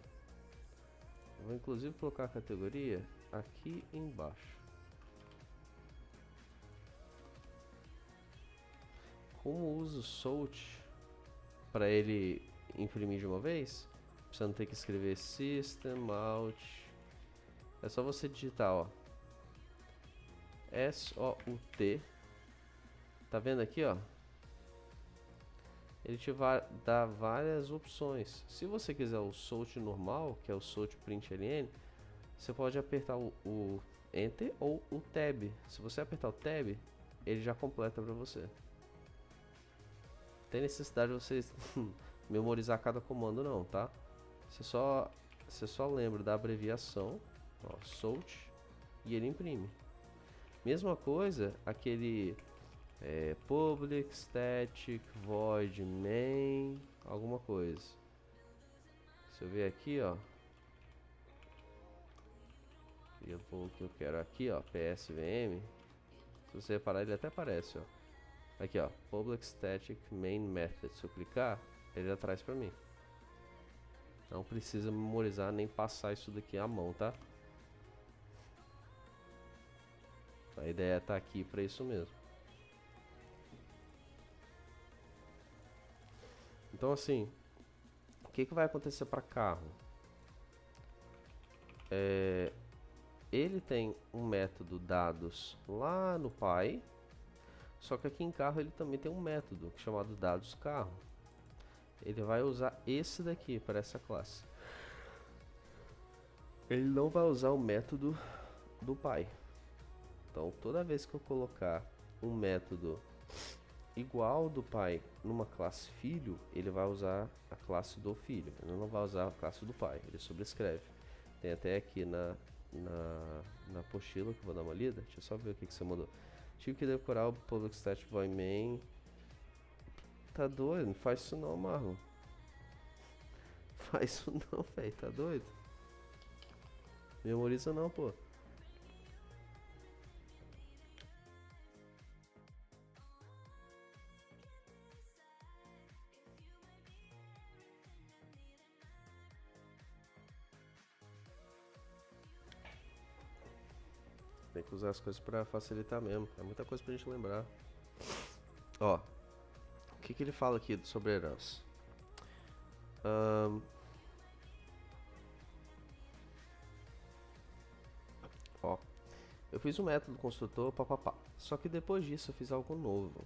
A: Eu vou inclusive colocar a categoria aqui embaixo. Como uso o sort para ele imprimir de uma vez, você não ter que escrever system out, é só você digitar ó, SOUT, tá vendo aqui ó, ele te vai dar várias opções. Se você quiser o sort normal, que é o sort println, você pode apertar o enter ou o tab. Se você apertar o tab, ele já completa para você. Tem necessidade de vocês memorizar cada comando não, tá? Você só lembra da abreviação, ó, sort, e ele imprime. Mesma coisa, aquele public static void main alguma coisa. Se eu ver aqui, ó, eu vou o que eu quero aqui, ó, psvm. Se você reparar, ele até aparece, ó. Aqui ó, public static main method. Se eu clicar, ele já traz pra mim. Não precisa memorizar nem passar isso daqui à mão, tá? A ideia é estar aqui pra isso mesmo. Então assim, o que vai acontecer para carro? Ele tem um método dados lá no pai. Só que aqui em carro ele também tem um método chamado dados carro. Ele vai usar esse daqui para essa classe. Ele não vai usar o método do pai. Então toda vez que eu colocar um método igual ao do pai numa classe filho, ele vai usar a classe do filho. Ele não vai usar a classe do pai, ele sobrescreve. Tem até aqui na apostila que eu vou dar uma lida. Deixa eu só ver o que você mandou. Tive que decorar o public static void main. Tá doido? Não faz isso não, Marlon. Faz isso não, velho. Tá doido? Memoriza não, pô. Tem que usar as coisas pra facilitar mesmo. É muita coisa pra gente lembrar. Ó. O que ele fala aqui sobre herança? Ó. Eu fiz um método construtor, papapá. Só que depois disso eu fiz algo novo.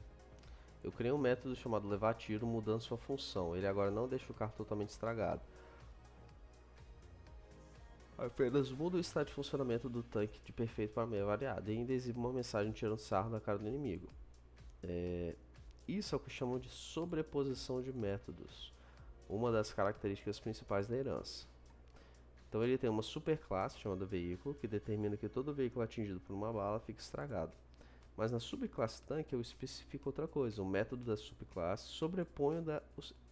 A: Eu criei um método chamado levar tiro, mudando sua função. Ele agora não deixa o carro totalmente estragado. Apenas muda o estado de funcionamento do tanque de perfeito para meio variado e ainda exibe uma mensagem tirando sarro da cara do inimigo. Isso é o que chamam de sobreposição de métodos, uma das características principais da herança. Então ele tem uma superclasse chamada veículo, que determina que todo veículo atingido por uma bala fique estragado. Mas na subclasse tanque eu especifico outra coisa, o método da subclasse sobrepõe o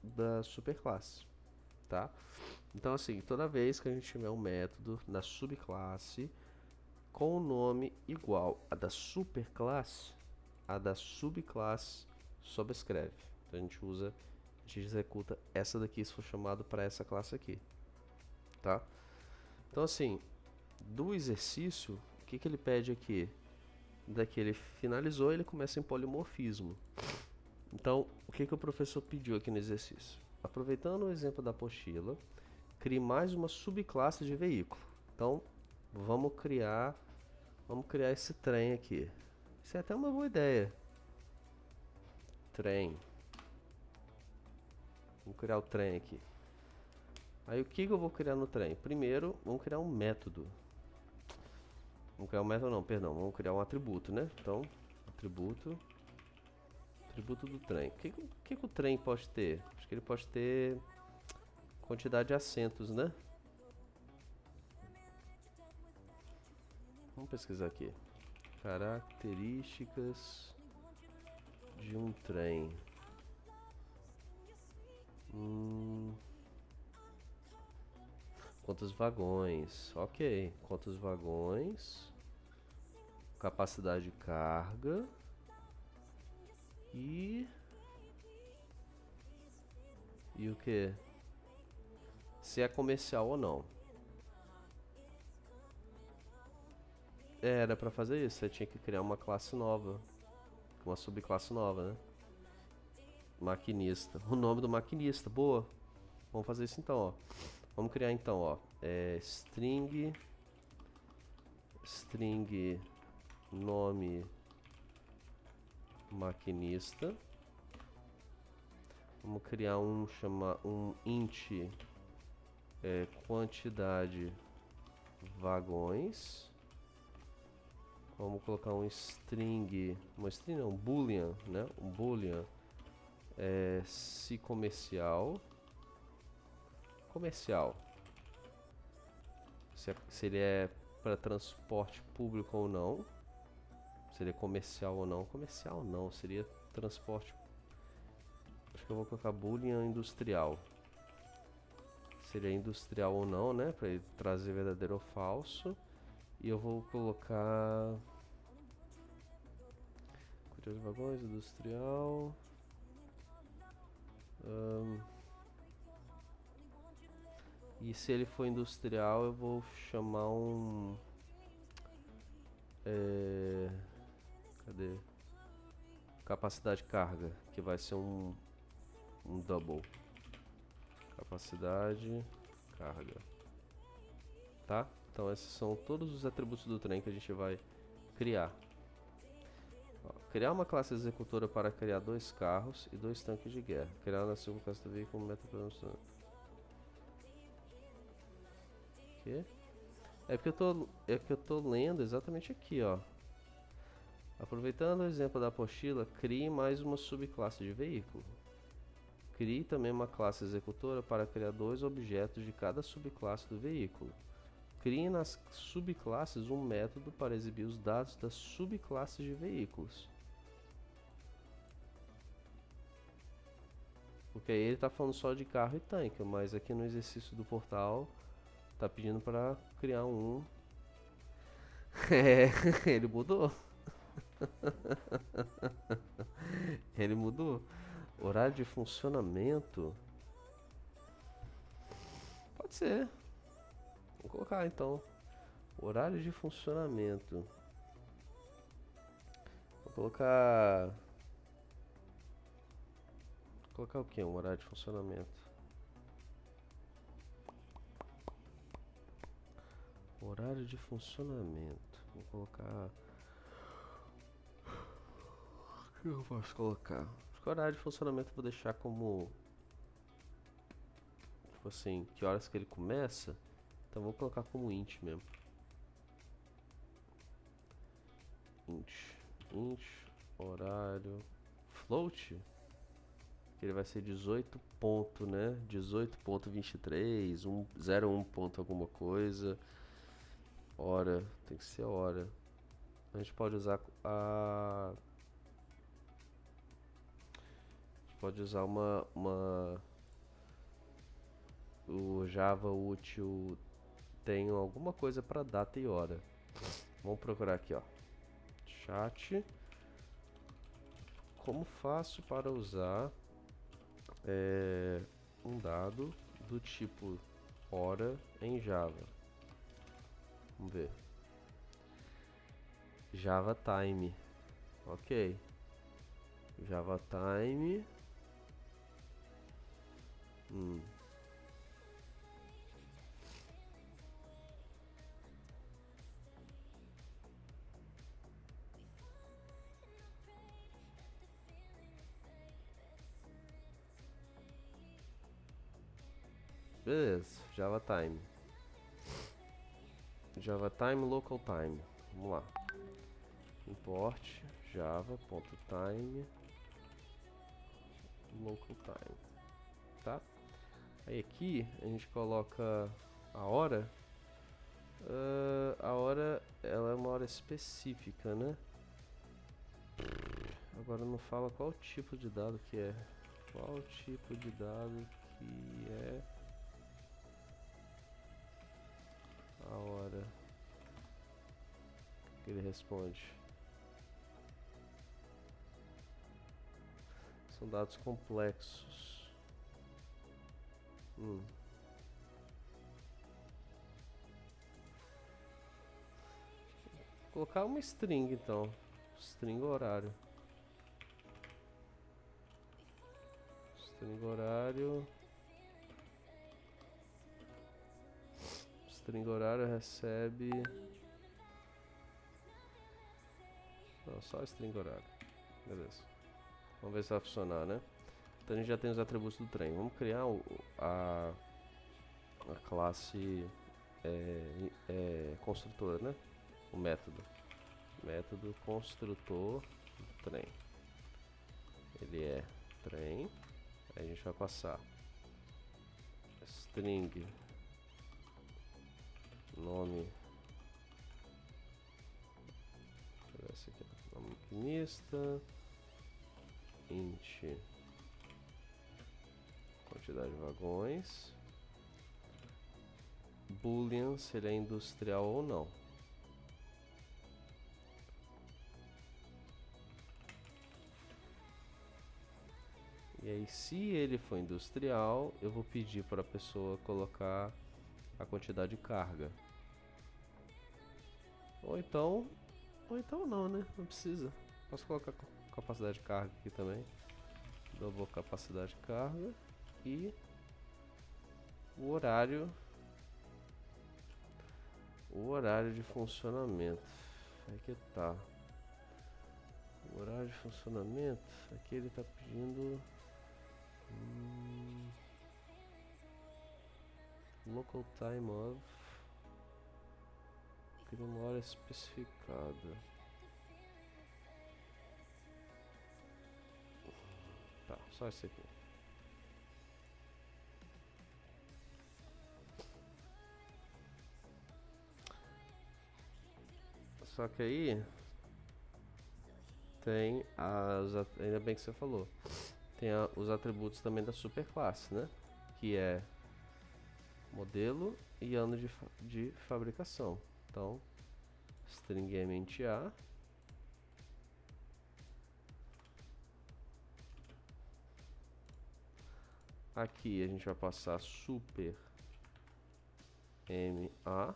A: da superclasse, tá? Então assim, toda vez que a gente tiver um método na subclasse com o nome igual a da superclasse, a da subclasse sobrescreve. Então a gente executa essa daqui se for chamado para essa classe aqui, tá? Então assim, do exercício, o que ele pede aqui? Daqui ele finalizou, ele começa em polimorfismo. Então, o que o professor pediu aqui no exercício? Aproveitando o exemplo da apostila, crie mais uma subclasse de veículo. Então, vamos criar esse trem aqui. Isso é até uma boa ideia. Trem. Vamos criar o trem aqui. Aí o que eu vou criar no trem? Primeiro, vamos criar um método. Vamos criar um método não, perdão. Vamos criar um atributo, né? Então, atributo do trem. O que o trem pode ter? Acho que ele pode ter quantidade de assentos, né? Vamos pesquisar aqui. Características de um trem. Quantos vagões? Ok. Quantos vagões? Capacidade de carga. E o que? Se é comercial ou não. Era pra fazer isso, você tinha que criar uma classe nova. Uma subclasse nova, né? Maquinista. O nome do maquinista, boa. Vamos fazer isso então, ó. Vamos criar então, ó. String nome maquinista. Vamos criar um int quantidade vagões. Vamos colocar um string não, um boolean, né? Um boolean se comercial. Se ele é para transporte público ou não. Seria comercial ou não. Comercial não, seria transporte. Acho que eu vou colocar boolean industrial. Seria industrial ou não, né? Para ele trazer verdadeiro ou falso. E eu vou colocar quantidade de vagões, industrial. E se ele for industrial, eu vou chamar um cadê? Capacidade de carga, que vai ser um double. Capacidade carga. Tá? Então esses são todos os atributos do trem que a gente vai criar. Ó, criar uma classe executora para criar 2 carros e 2 tanques de guerra. Criar na segunda classe do veículo metaprogramação. Que? É porque eu tô lendo exatamente aqui, ó. Aproveitando o exemplo da apostila, crie mais uma subclasse de veículo. Crie também uma classe executora para criar 2 objetos de cada subclasse do veículo. Crie nas subclasses um método para exibir os dados das subclasses de veículos. Porque aí ele tá falando só de carro e tanque, mas aqui no exercício do portal tá pedindo para criar um. É, ele mudou. Ele mudou. Horário de funcionamento. Pode ser. Vou colocar então. Horário de funcionamento. Vou colocar. Vou colocar o que? Um horário de funcionamento. Horário de funcionamento. Vou colocar. O que eu posso colocar? Acho que o horário de funcionamento eu vou deixar como. Tipo assim, que horas que ele começa. Então vou colocar como int mesmo. Int, horário, float, que ele vai ser 18 ponto, né? 18.23, 01 ponto alguma coisa. Hora, tem que ser hora. A gente pode usar o Java útil tem alguma coisa para data e hora. Vamos procurar aqui, ó. Chat. Como faço para usar um dado do tipo hora em Java? Vamos ver. Java Time. Ok. Java Time. Beleza, Java Time. Java Time, Local Time. Vamos lá. Import java.time local time. Tá? Aí aqui a gente coloca a hora. A hora, ela é uma hora específica, né? Agora não fala qual tipo de dado que é. Qual tipo de dado que é a hora que ele responde. São dados complexos. Vou colocar uma string então. String horário. String horário. String horário recebe. Não, só string horário. Beleza. Vamos ver se vai funcionar, né? Então a gente já tem os atributos do trem. Vamos criar a classe construtor, né? O método. Método construtor trem. Ele é trem. Aí a gente vai passar string nome. Esse aqui, nome maquinista. Int quantidade de vagões. Boolean se ele é industrial ou não. E aí, se ele for industrial, eu vou pedir para a pessoa colocar a quantidade de carga. Ou então não, né? Não precisa. Posso colocar capacidade de carga aqui também. Double capacidade de carga. E o horário de funcionamento. Aí que tá. O horário de funcionamento, aqui ele tá pedindo local time of. Cria uma hora especificada. Tá, só esse aqui. Só que aí tem ainda bem que você falou. Tem os atributos também da superclasse, né? Que é modelo e ano de fabricação. Então, string mnt_a. Aqui a gente vai passar super ma.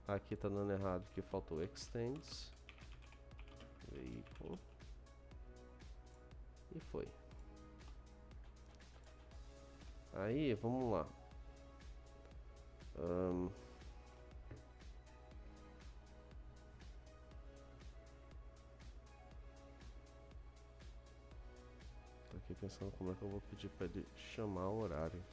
A: Aqui tá dando errado porque faltou extends. Veículo. E foi. Aí, vamos lá. Tô aqui pensando como é que eu vou pedir pra ele chamar o horário.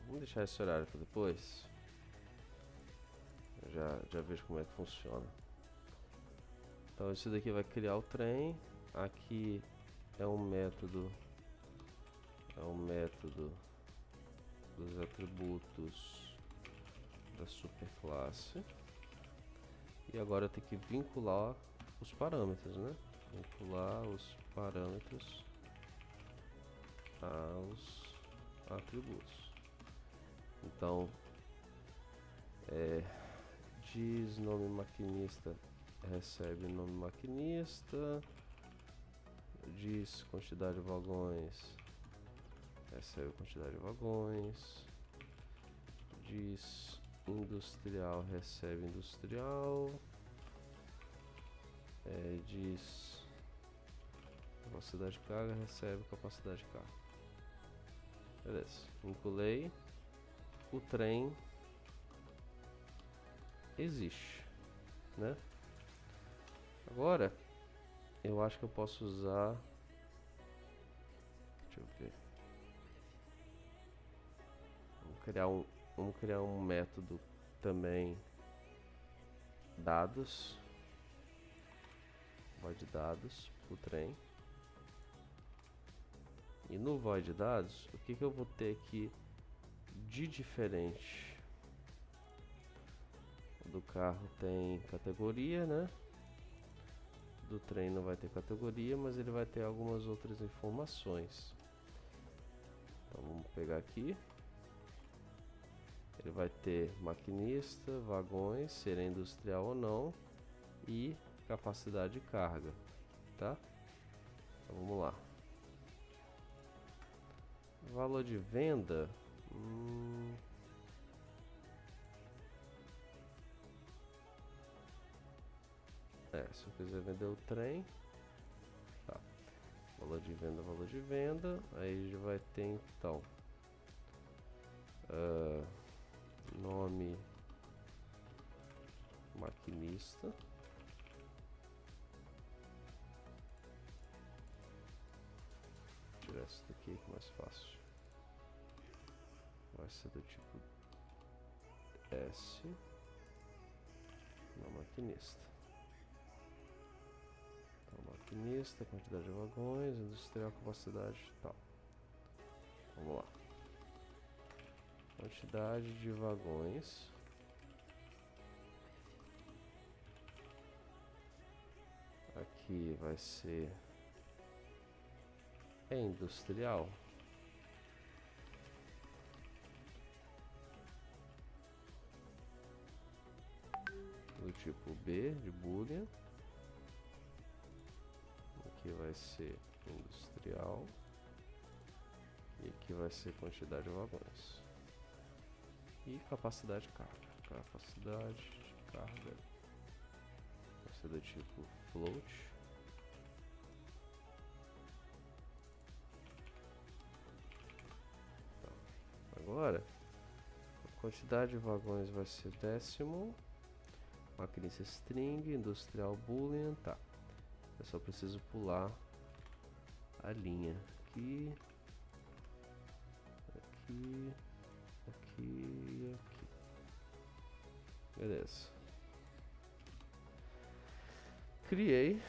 A: Vamos deixar esse horário para depois. Eu já vejo como é que funciona. Então isso daqui vai criar o trem. Aqui é um método dos atributos da superclasse. E agora eu tenho que vincular os parâmetros, né? Vincular os parâmetros aos atributos. Então, diz nome maquinista, recebe nome maquinista. Diz quantidade de vagões, recebe quantidade de vagões. Diz industrial, recebe industrial. Diz capacidade de carga, recebe capacidade de carga. Beleza, vinculei. O trem existe, né? Agora eu acho que eu posso usar, deixa eu ver, vamos criar um método também dados, void dados pro trem. E no void dados, o que eu vou ter aqui de diferente? Do carro tem categoria, né? Do trem não vai ter categoria, mas ele vai ter algumas outras informações. Então vamos pegar aqui. Ele vai ter maquinista, vagões, se ele é industrial ou não, e capacidade de carga, tá? Então vamos lá. Valor de venda. Se eu quiser vender o trem, tá. Valor de venda. Aí já vai ter então nome maquinista. Vou tirar isso daqui que é mais fácil. Vai ser do tipo S na maquinista. Maquinista, quantidade de vagões, industrial, capacidade, tal. Vamos lá. Quantidade de vagões. Aqui vai ser industrial. Do tipo B de boolean. Aqui vai ser industrial. E aqui vai ser quantidade de vagões. E capacidade de carga. Capacidade de carga vai ser do tipo float. Tá. Agora, a quantidade de vagões vai ser décimo. Maquinista string, industrial boolean, tá. Eu só preciso pular a linha aqui, aqui e aqui. Beleza. Criei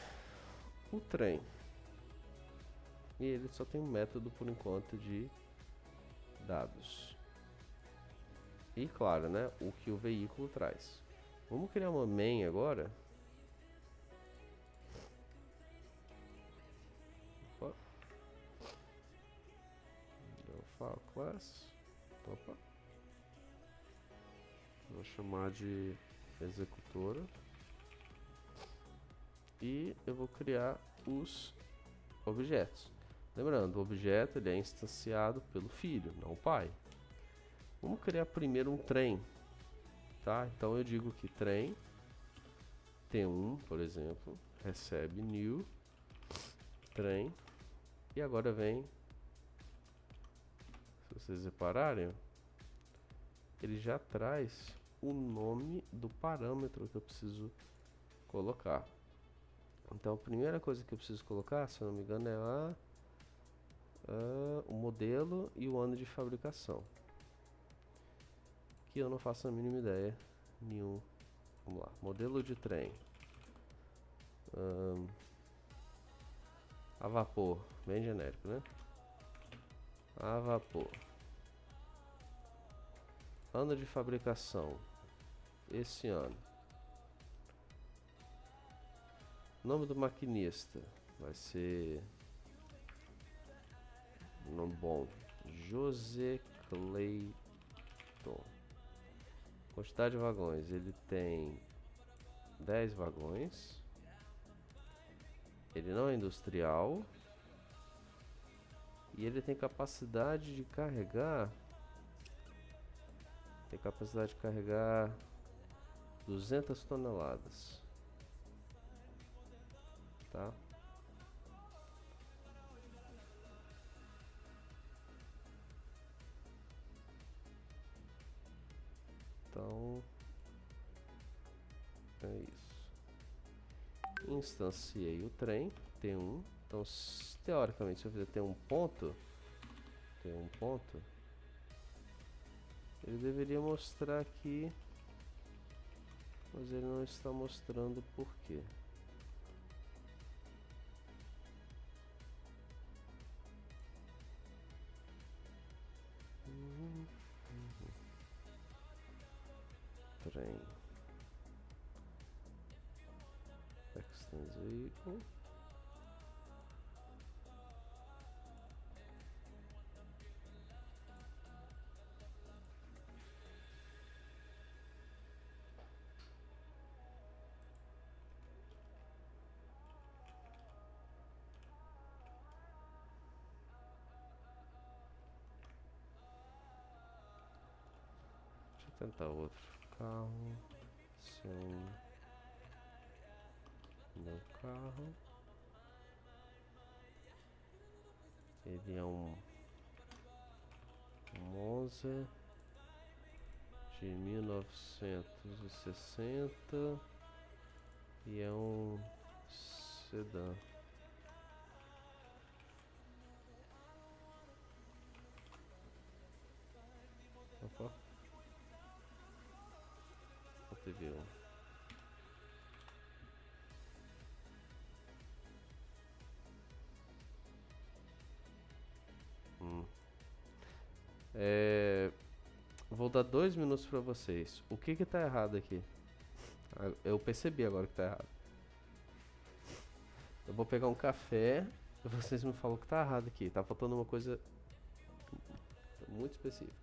A: o trem. E ele só tem um método por enquanto de dados. E claro, né, o que o veículo traz. Vamos criar uma main agora. Opa. File class. Opa. Vou chamar de executora. E eu vou criar os objetos. Lembrando, o objeto ele é instanciado pelo filho, não o pai. Vamos criar primeiro um trem, tá? Então eu digo que trem T1, por exemplo, recebe new trem e agora vem, se vocês repararem, ele já traz o nome do parâmetro que eu preciso colocar. Então a primeira coisa que eu preciso colocar, se eu não me engano, é o modelo e o ano de fabricação. Que eu não faço a mínima ideia nenhum. Vamos lá, modelo de trem. A vapor, bem genérico, né? A vapor. Ano de fabricação, esse ano. Nome do maquinista vai ser nome bom, José Clayton. Quantidade de vagões, ele tem 10 vagões. Ele não é industrial. E ele tem capacidade de carregar. Tem capacidade de carregar 200 toneladas. Tá? Então é isso. Instanciei o trem T1. Então teoricamente se eu fizer T1 ponto, ele deveria mostrar aqui, mas ele não está mostrando por quê. Trem extends vehicle. Deixa eu tentar outro carro. Meu carro. Ele é um Monza de 1960 e é um sedã. Opa. Teve um. Vou dar 2 minutos pra vocês. O que que tá errado aqui? Eu percebi agora que tá errado. Eu vou pegar um café e vocês me falam o que tá errado aqui. Tá faltando uma coisa muito específica.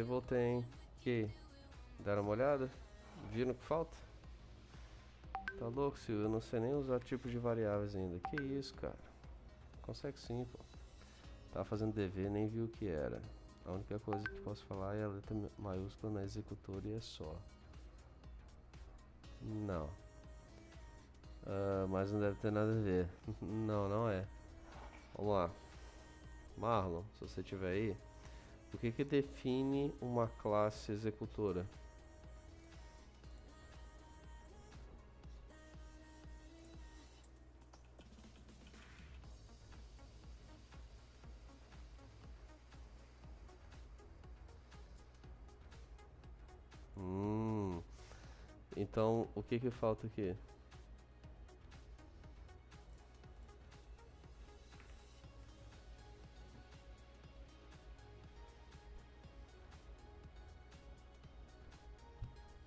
A: voltei, hein? Que? Deram uma olhada? Viram o que falta? Tá louco, Silvio? Eu não sei nem usar tipos de variáveis ainda. Que isso, cara? Consegue sim, pô. Tava fazendo dever, nem vi o que era. A única coisa que posso falar é a letra maiúscula na executora e é só. Não. Mas não deve ter nada a ver. Não, não é. Vamos lá. Marlon, se você tiver aí, o que define uma classe executora? Então, o que falta aqui?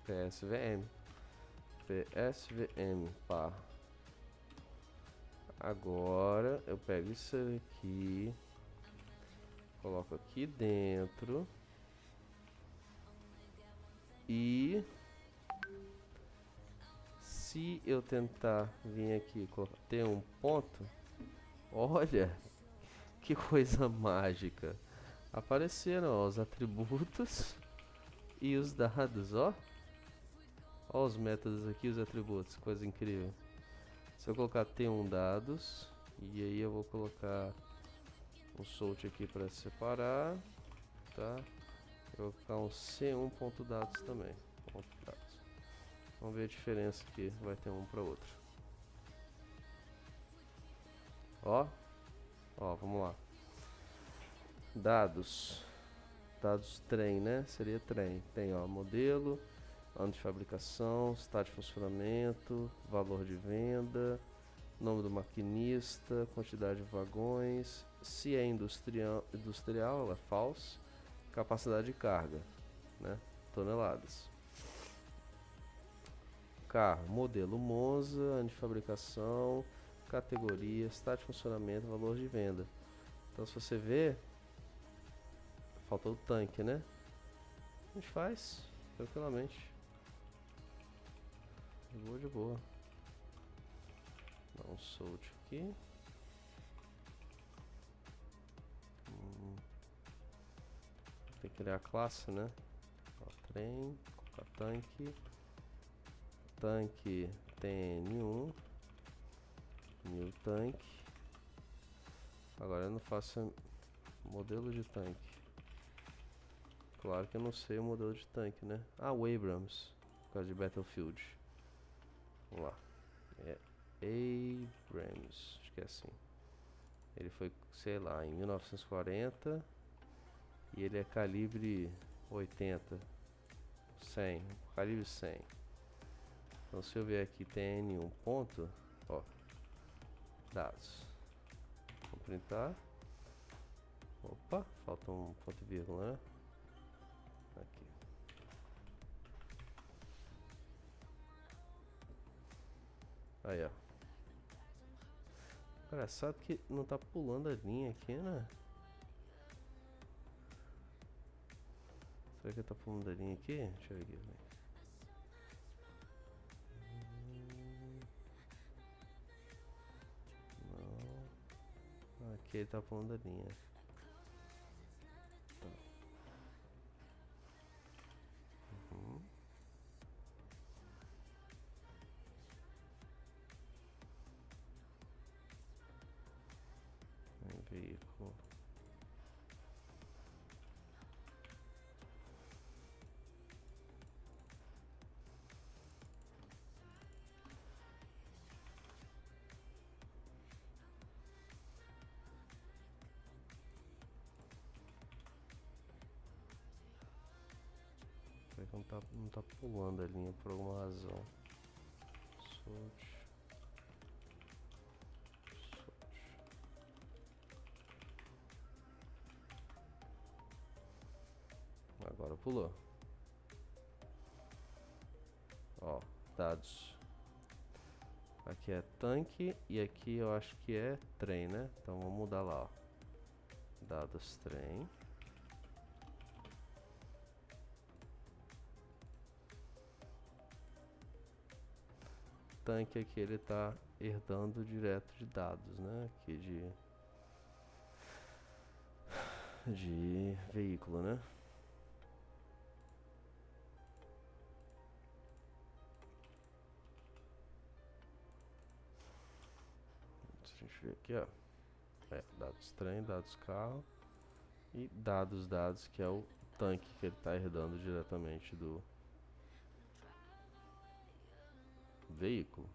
A: PSVM. PSVM, pá. Agora eu pego isso aqui, coloco aqui dentro e se eu tentar vir aqui ter um ponto, olha que coisa mágica, apareceram ó, os atributos e os dados, ó os métodos aqui, os atributos, coisa incrível. Se eu colocar T1 dados e aí eu vou colocar um sort aqui para separar, tá? Eu vou colocar um C1.dados também. Dados. Vamos ver a diferença aqui, vai ter um para outro. Ó, vamos lá. Dados trem, né? Seria trem. Tem ó, modelo, ano de fabricação, estado de funcionamento, valor de venda, nome do maquinista, quantidade de vagões, se é industrial ela é false, capacidade de carga, né? Toneladas. Carro, modelo Monza, ano de fabricação, categoria, estado de funcionamento, valor de venda. Então se você ver, faltou o tanque, né? A gente faz tranquilamente. De boa. Dá um sort aqui. Tem que criar a classe, né? Ó, trem, tanque. Tanque TN1. New tanque. Agora eu não faço modelo de tanque. Claro que eu não sei o modelo de tanque, né? Ah, o Abrams, por causa de Battlefield. Vamos lá. É Abrams, acho que é assim. Ele foi, sei lá, em 1940 e ele é calibre 80, 100, calibre 100. Então se eu ver aqui TN1 ponto, ó, dados. Vou printar. Opa, falta um ponto e vírgula, né? Aqui. Aí, ó. Engraçado que não tá pulando a linha aqui, né? Será que tá pulando a linha aqui? Deixa eu ver aqui, velho. Não. Aqui ele tá pulando a linha. Tá. Veículo. Será que não tá pulando a linha por alguma razão? Sort. Agora pulou. Ó, dados. Aqui é tanque e aqui eu acho que é trem, né? Então vamos mudar lá, ó. Dados trem. tanque aqui ele tá herdando direto de dados, né? Aqui de veículo, né? Se a gente ver aqui, ó. Dados trem, dados carro e dados, que é o tanque que ele está herdando diretamente do veículo.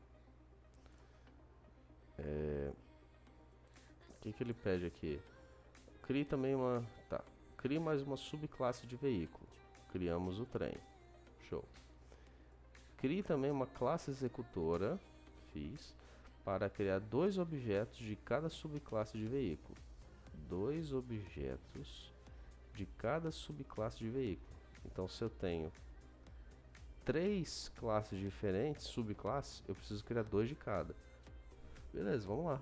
A: O que ele pede aqui? Crie também crie mais uma subclasse de veículo. Criamos o trem. Show. Crie também uma classe executora. Fiz. Para criar 2 objetos de cada subclasse de veículo. 2 objetos de cada subclasse de veículo. Então, se eu tenho 3 classes diferentes, subclasses, eu preciso criar 2 de cada. Beleza, vamos lá.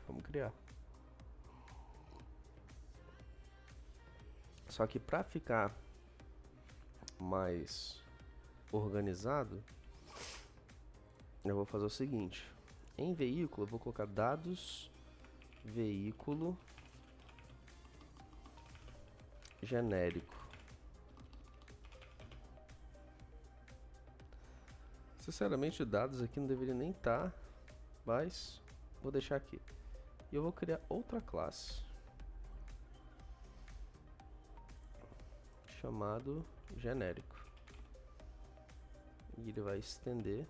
A: Vamos criar. Só que para ficar mais organizado, eu vou fazer o seguinte. Em veículo, eu vou colocar dados veículo genérico. Sinceramente, dados aqui não deveria nem estar, mas vou deixar aqui. E eu vou criar outra classe chamado genérico. E ele vai estender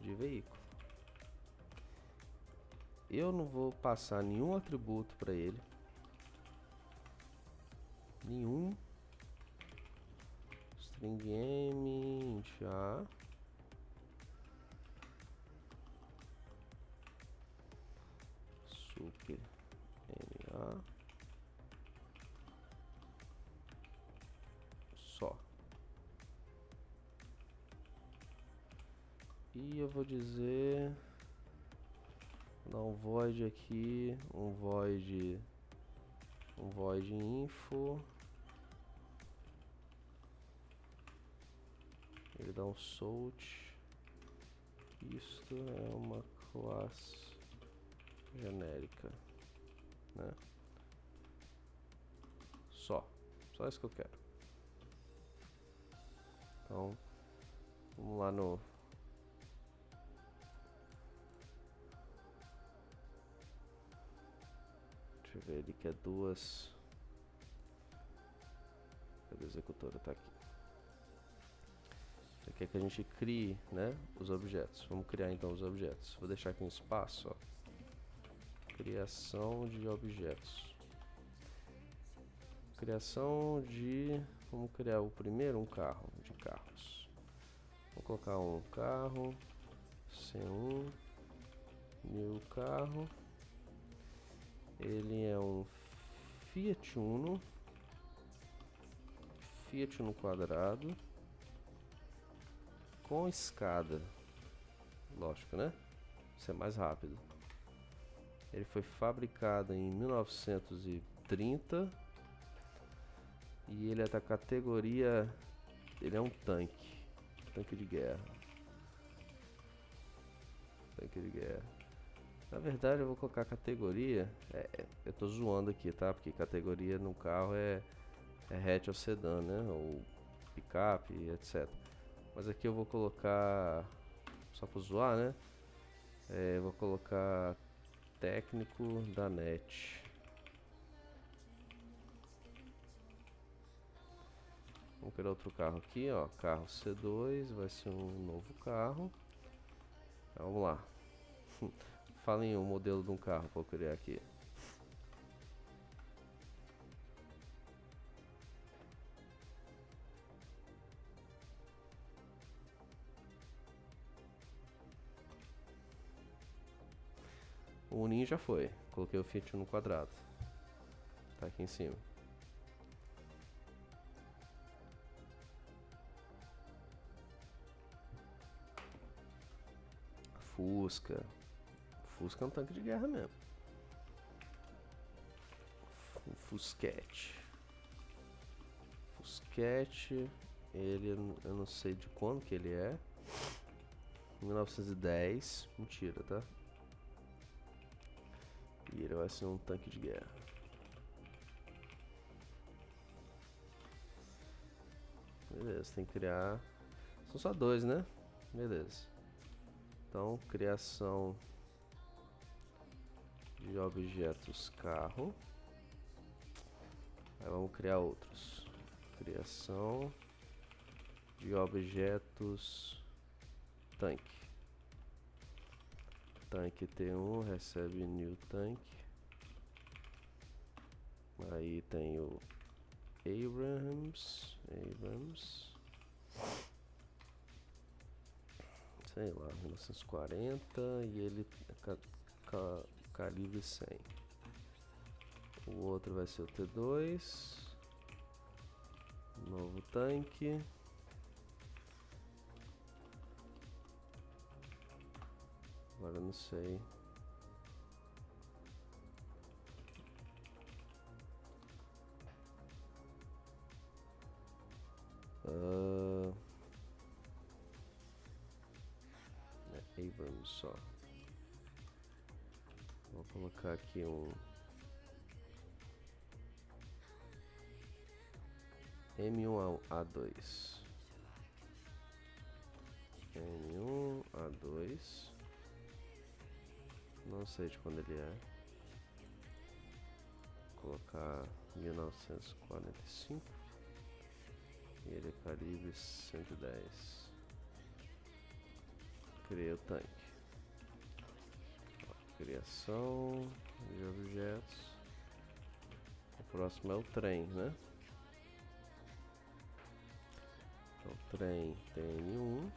A: de veículo. Eu não vou passar nenhum atributo para ele. Nenhum. String m, int a. Super ma. Só. E eu vou dizer, dar um void aqui, um void info. Ele dá um salt. Isto é uma classe genérica, né? Só isso que eu quero. Então, vamos lá no deixa eu ver, ele quer 2. Cadê a executora? Tá aqui. Ele quer que a gente crie, né, os objetos. Vamos criar então os objetos. Vou deixar aqui um espaço, ó. Criação de objetos. Criação de... Vamos criar o primeiro, um carro, de carros. Vou colocar um carro, C1, new carro. Ele é um Fiat Uno quadrado com escada. Lógico, né? Isso é mais rápido. Ele foi fabricado em 1930 e ele é da categoria... Ele é um tanque de guerra. Tanque de guerra. Na verdade, eu vou colocar categoria. Eu tô zoando aqui, tá? Porque categoria no carro é hatch ou sedã, né? Ou picape, etc. Mas aqui eu vou colocar, só pra zoar, né? Vou colocar técnico da NET. Vamos criar outro carro aqui, ó. Carro C2, vai ser um novo carro. Vamos lá. Falem o modelo de um carro para eu criar aqui. O Uninho já foi. Coloquei o Fiat no quadrado. Tá aqui em cima. Fusca. Fusca é um tanque de guerra mesmo. Fusquete. Fusquete. Ele, eu não sei de quando que ele é. 1910. Mentira, tá? E ele vai ser um tanque de guerra. Beleza, tem que criar. São só 2, né? Beleza. Então, criação de objetos carro. Aí vamos criar outros. Criação de objetos tanque. Tanque T1 recebe new tanque. Aí tem o Abrams, sei lá, 1940 e ele é calibre 100. O outro vai ser o T2, novo tanque. Agora eu não sei. É Abrams só. Vou colocar aqui um M1A2. M1A2. Não sei de quando ele é. Vou colocar 1945. E ele é calibre 110. Criei o tanque. Criação de objetos. O próximo é o trem, né? Então, trem TN1.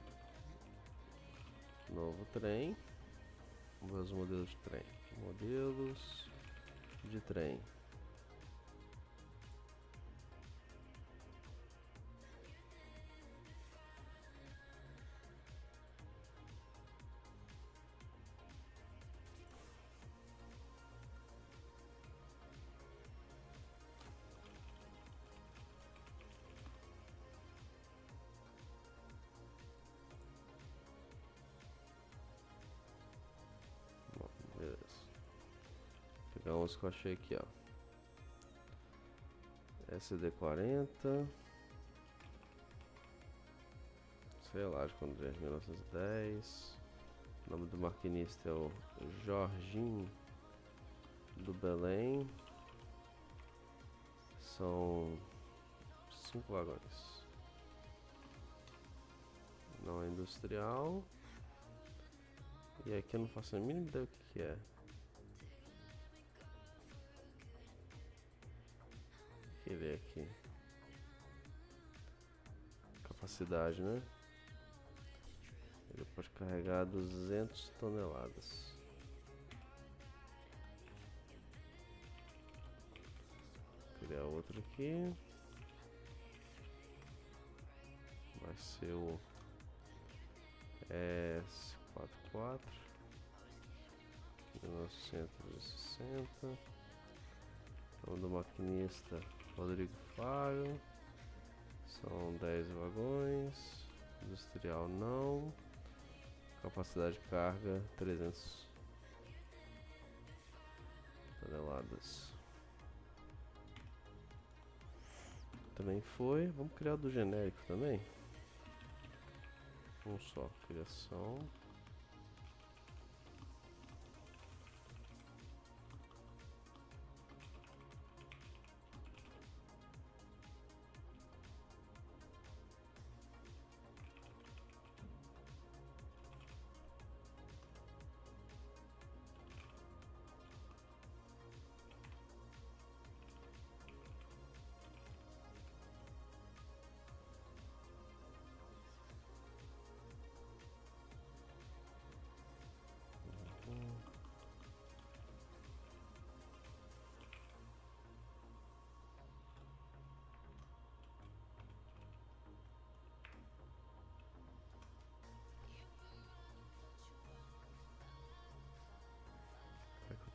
A: Novo trem. Vamos ver os modelos de trem. Modelos de trem. Vou pegar uns que eu achei aqui, ó. SD40. Sei lá de quando é, 1910. O nome do maquinista é o Jorginho do Belém. São 5 vagões. Não é industrial. E aqui eu não faço a mínima ideia o que é. Deixa eu ver aqui. Capacidade, né? Ele pode carregar 200 toneladas. Vou criar outro aqui. Vai ser o S44 1960. Nome do maquinista Rodrigo Faro. São 10 vagões. Industrial não. Capacidade de carga 300 toneladas. Também foi. Vamos criar o do genérico também. Um só. Criação.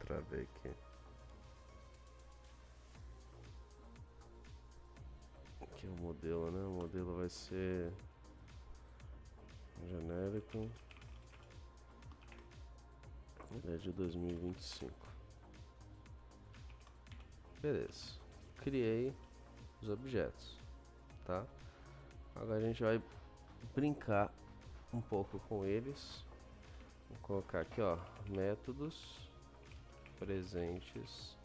A: Travei aqui. Aqui é o modelo, né? O modelo vai ser genérico. É de 2025. Beleza. Criei os objetos, tá? Agora a gente vai brincar um pouco com eles. Vou colocar aqui, ó, métodos presentes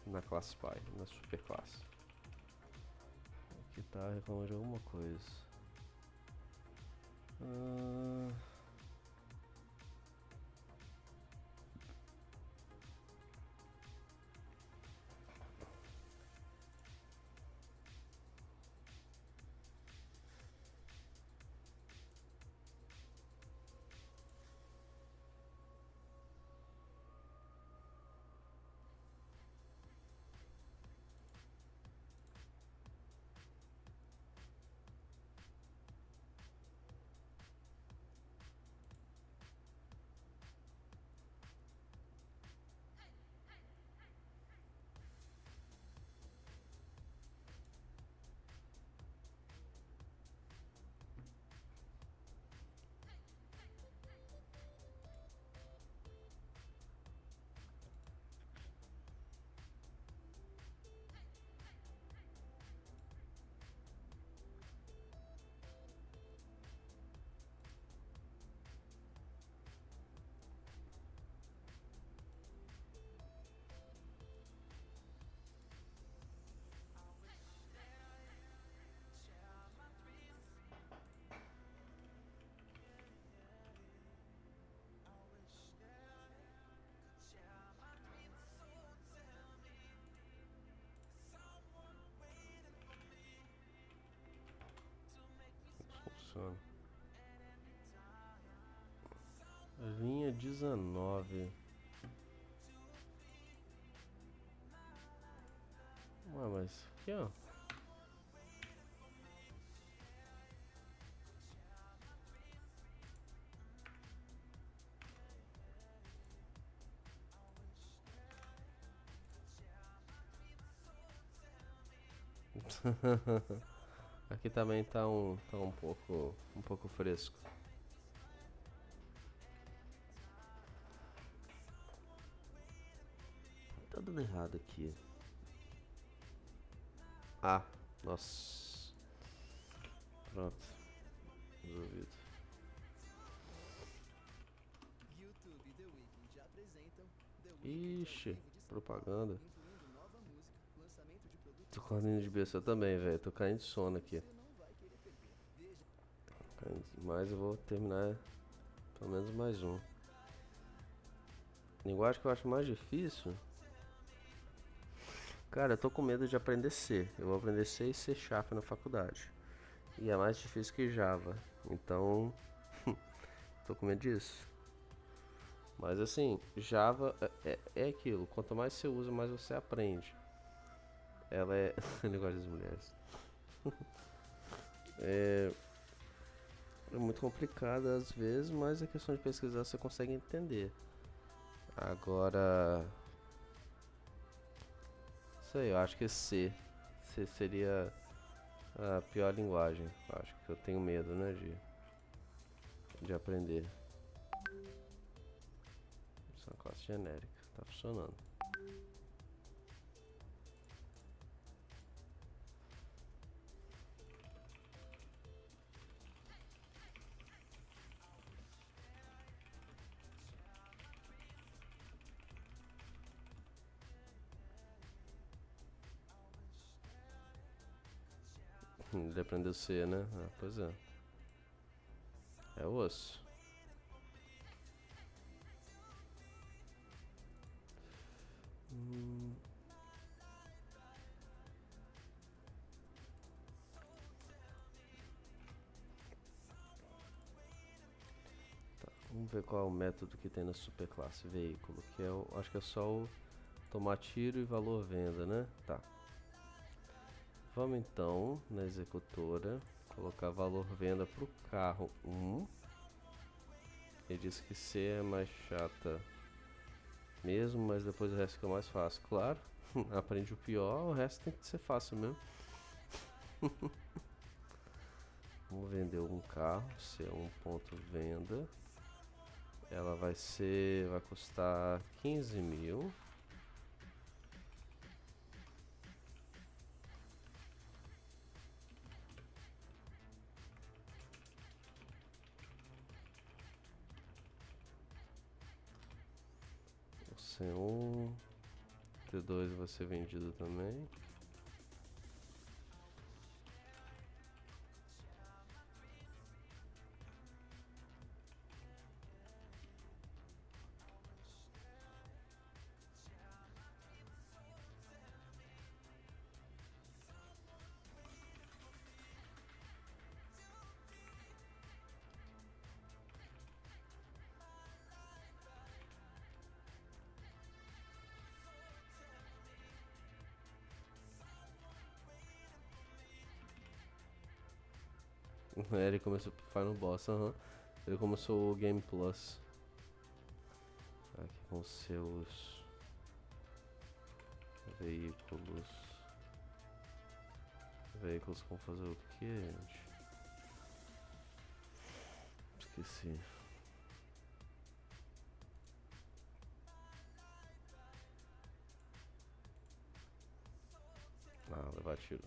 A: na classe Py, na superclasse. Aqui tá reclamando de alguma coisa. Funciona. Linha 19. Ué, mas aqui, ó. Aqui também tá um pouco fresco. Tá dando errado aqui. Ah, nossa. Pronto. Resolvido. Ixi, propaganda. Tô caindo de besta também, velho. Tô caindo de sono aqui. Mas eu vou terminar pelo menos mais um. Linguagem que eu acho mais difícil. Cara, eu tô com medo de aprender C. Eu vou aprender C e C Sharp na faculdade. E é mais difícil que Java. Então, tô com medo disso. Mas assim, Java é aquilo. Quanto mais você usa, mais você aprende. Ela é... Negócio das mulheres. É muito complicada às vezes, mas a questão de pesquisar você consegue entender. Agora... Sei, eu acho que C seria a pior linguagem. Eu acho que eu tenho medo, né, de aprender. Isso é uma classe genérica, tá funcionando. Ele aprendeu C, né? Ah, pois é. É osso. Tá, vamos ver qual é o método que tem na superclasse veículo, que é acho que é só o tomar tiro e valor venda, né? Tá. Vamos então na executora colocar valor venda pro carro 1. Ele disse que C é mais chata mesmo, mas depois o resto fica mais fácil. Claro, aprende o pior, o resto tem que ser fácil mesmo. Vamos vender um carro, ser um ponto venda. Ela vai custar 15 mil. C1, T2 vai ser vendido também. Ele começou pro Final Boss, aham. Ele começou o Game Plus. Aqui vão ser os veículos. Veículos vão fazer o que, gente? Esqueci. Ah, levar tiro.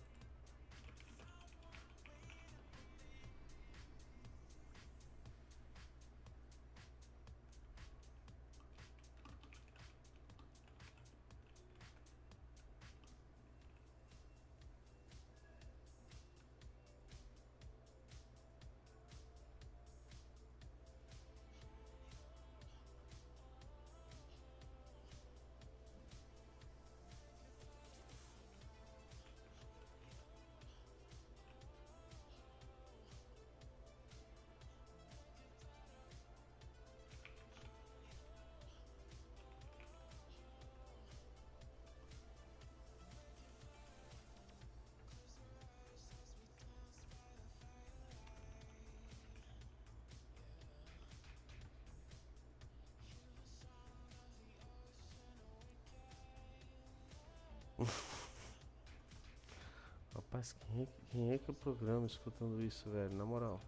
A: Rapaz, quem é que é o programa escutando isso, velho? Na moral.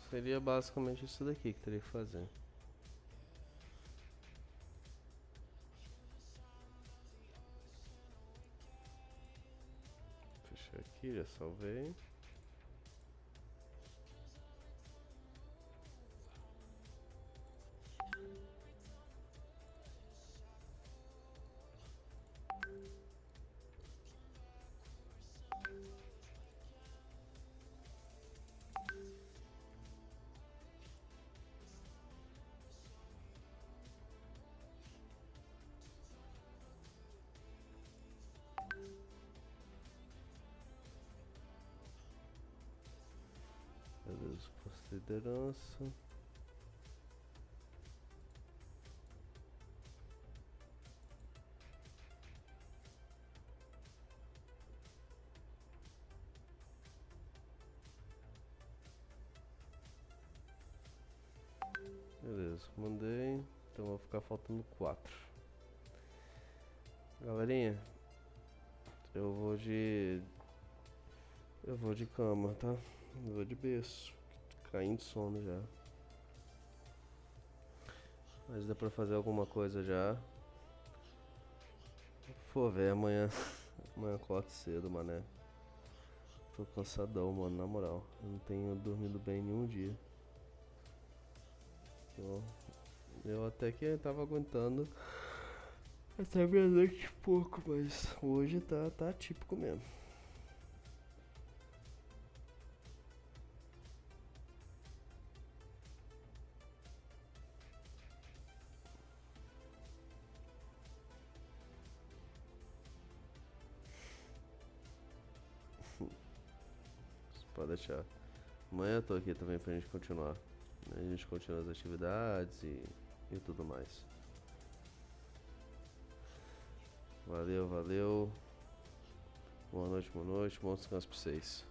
A: Seria basicamente isso daqui que teria que fazer. Fechei aqui, já salvei. Beleza, posto de liderança. Beleza, mandei. Então vai ficar faltando 4. Galerinha, Eu vou de. Eu vou de cama, tá? Eu vou de berço. Caindo de sono já. Mas dá pra fazer alguma coisa já. Pô, velho, amanhã. Amanhã eu acordo cedo, mané. Tô cansadão, mano, na moral. Eu não tenho dormido bem nenhum dia. Eu até que tava aguentando até meia-noite e pouco, mas hoje tá típico mesmo. Pode deixar. Amanhã eu tô aqui também pra gente continuar. A gente continua as atividades e tudo mais. Valeu, valeu. Boa noite, bom descanso pra vocês.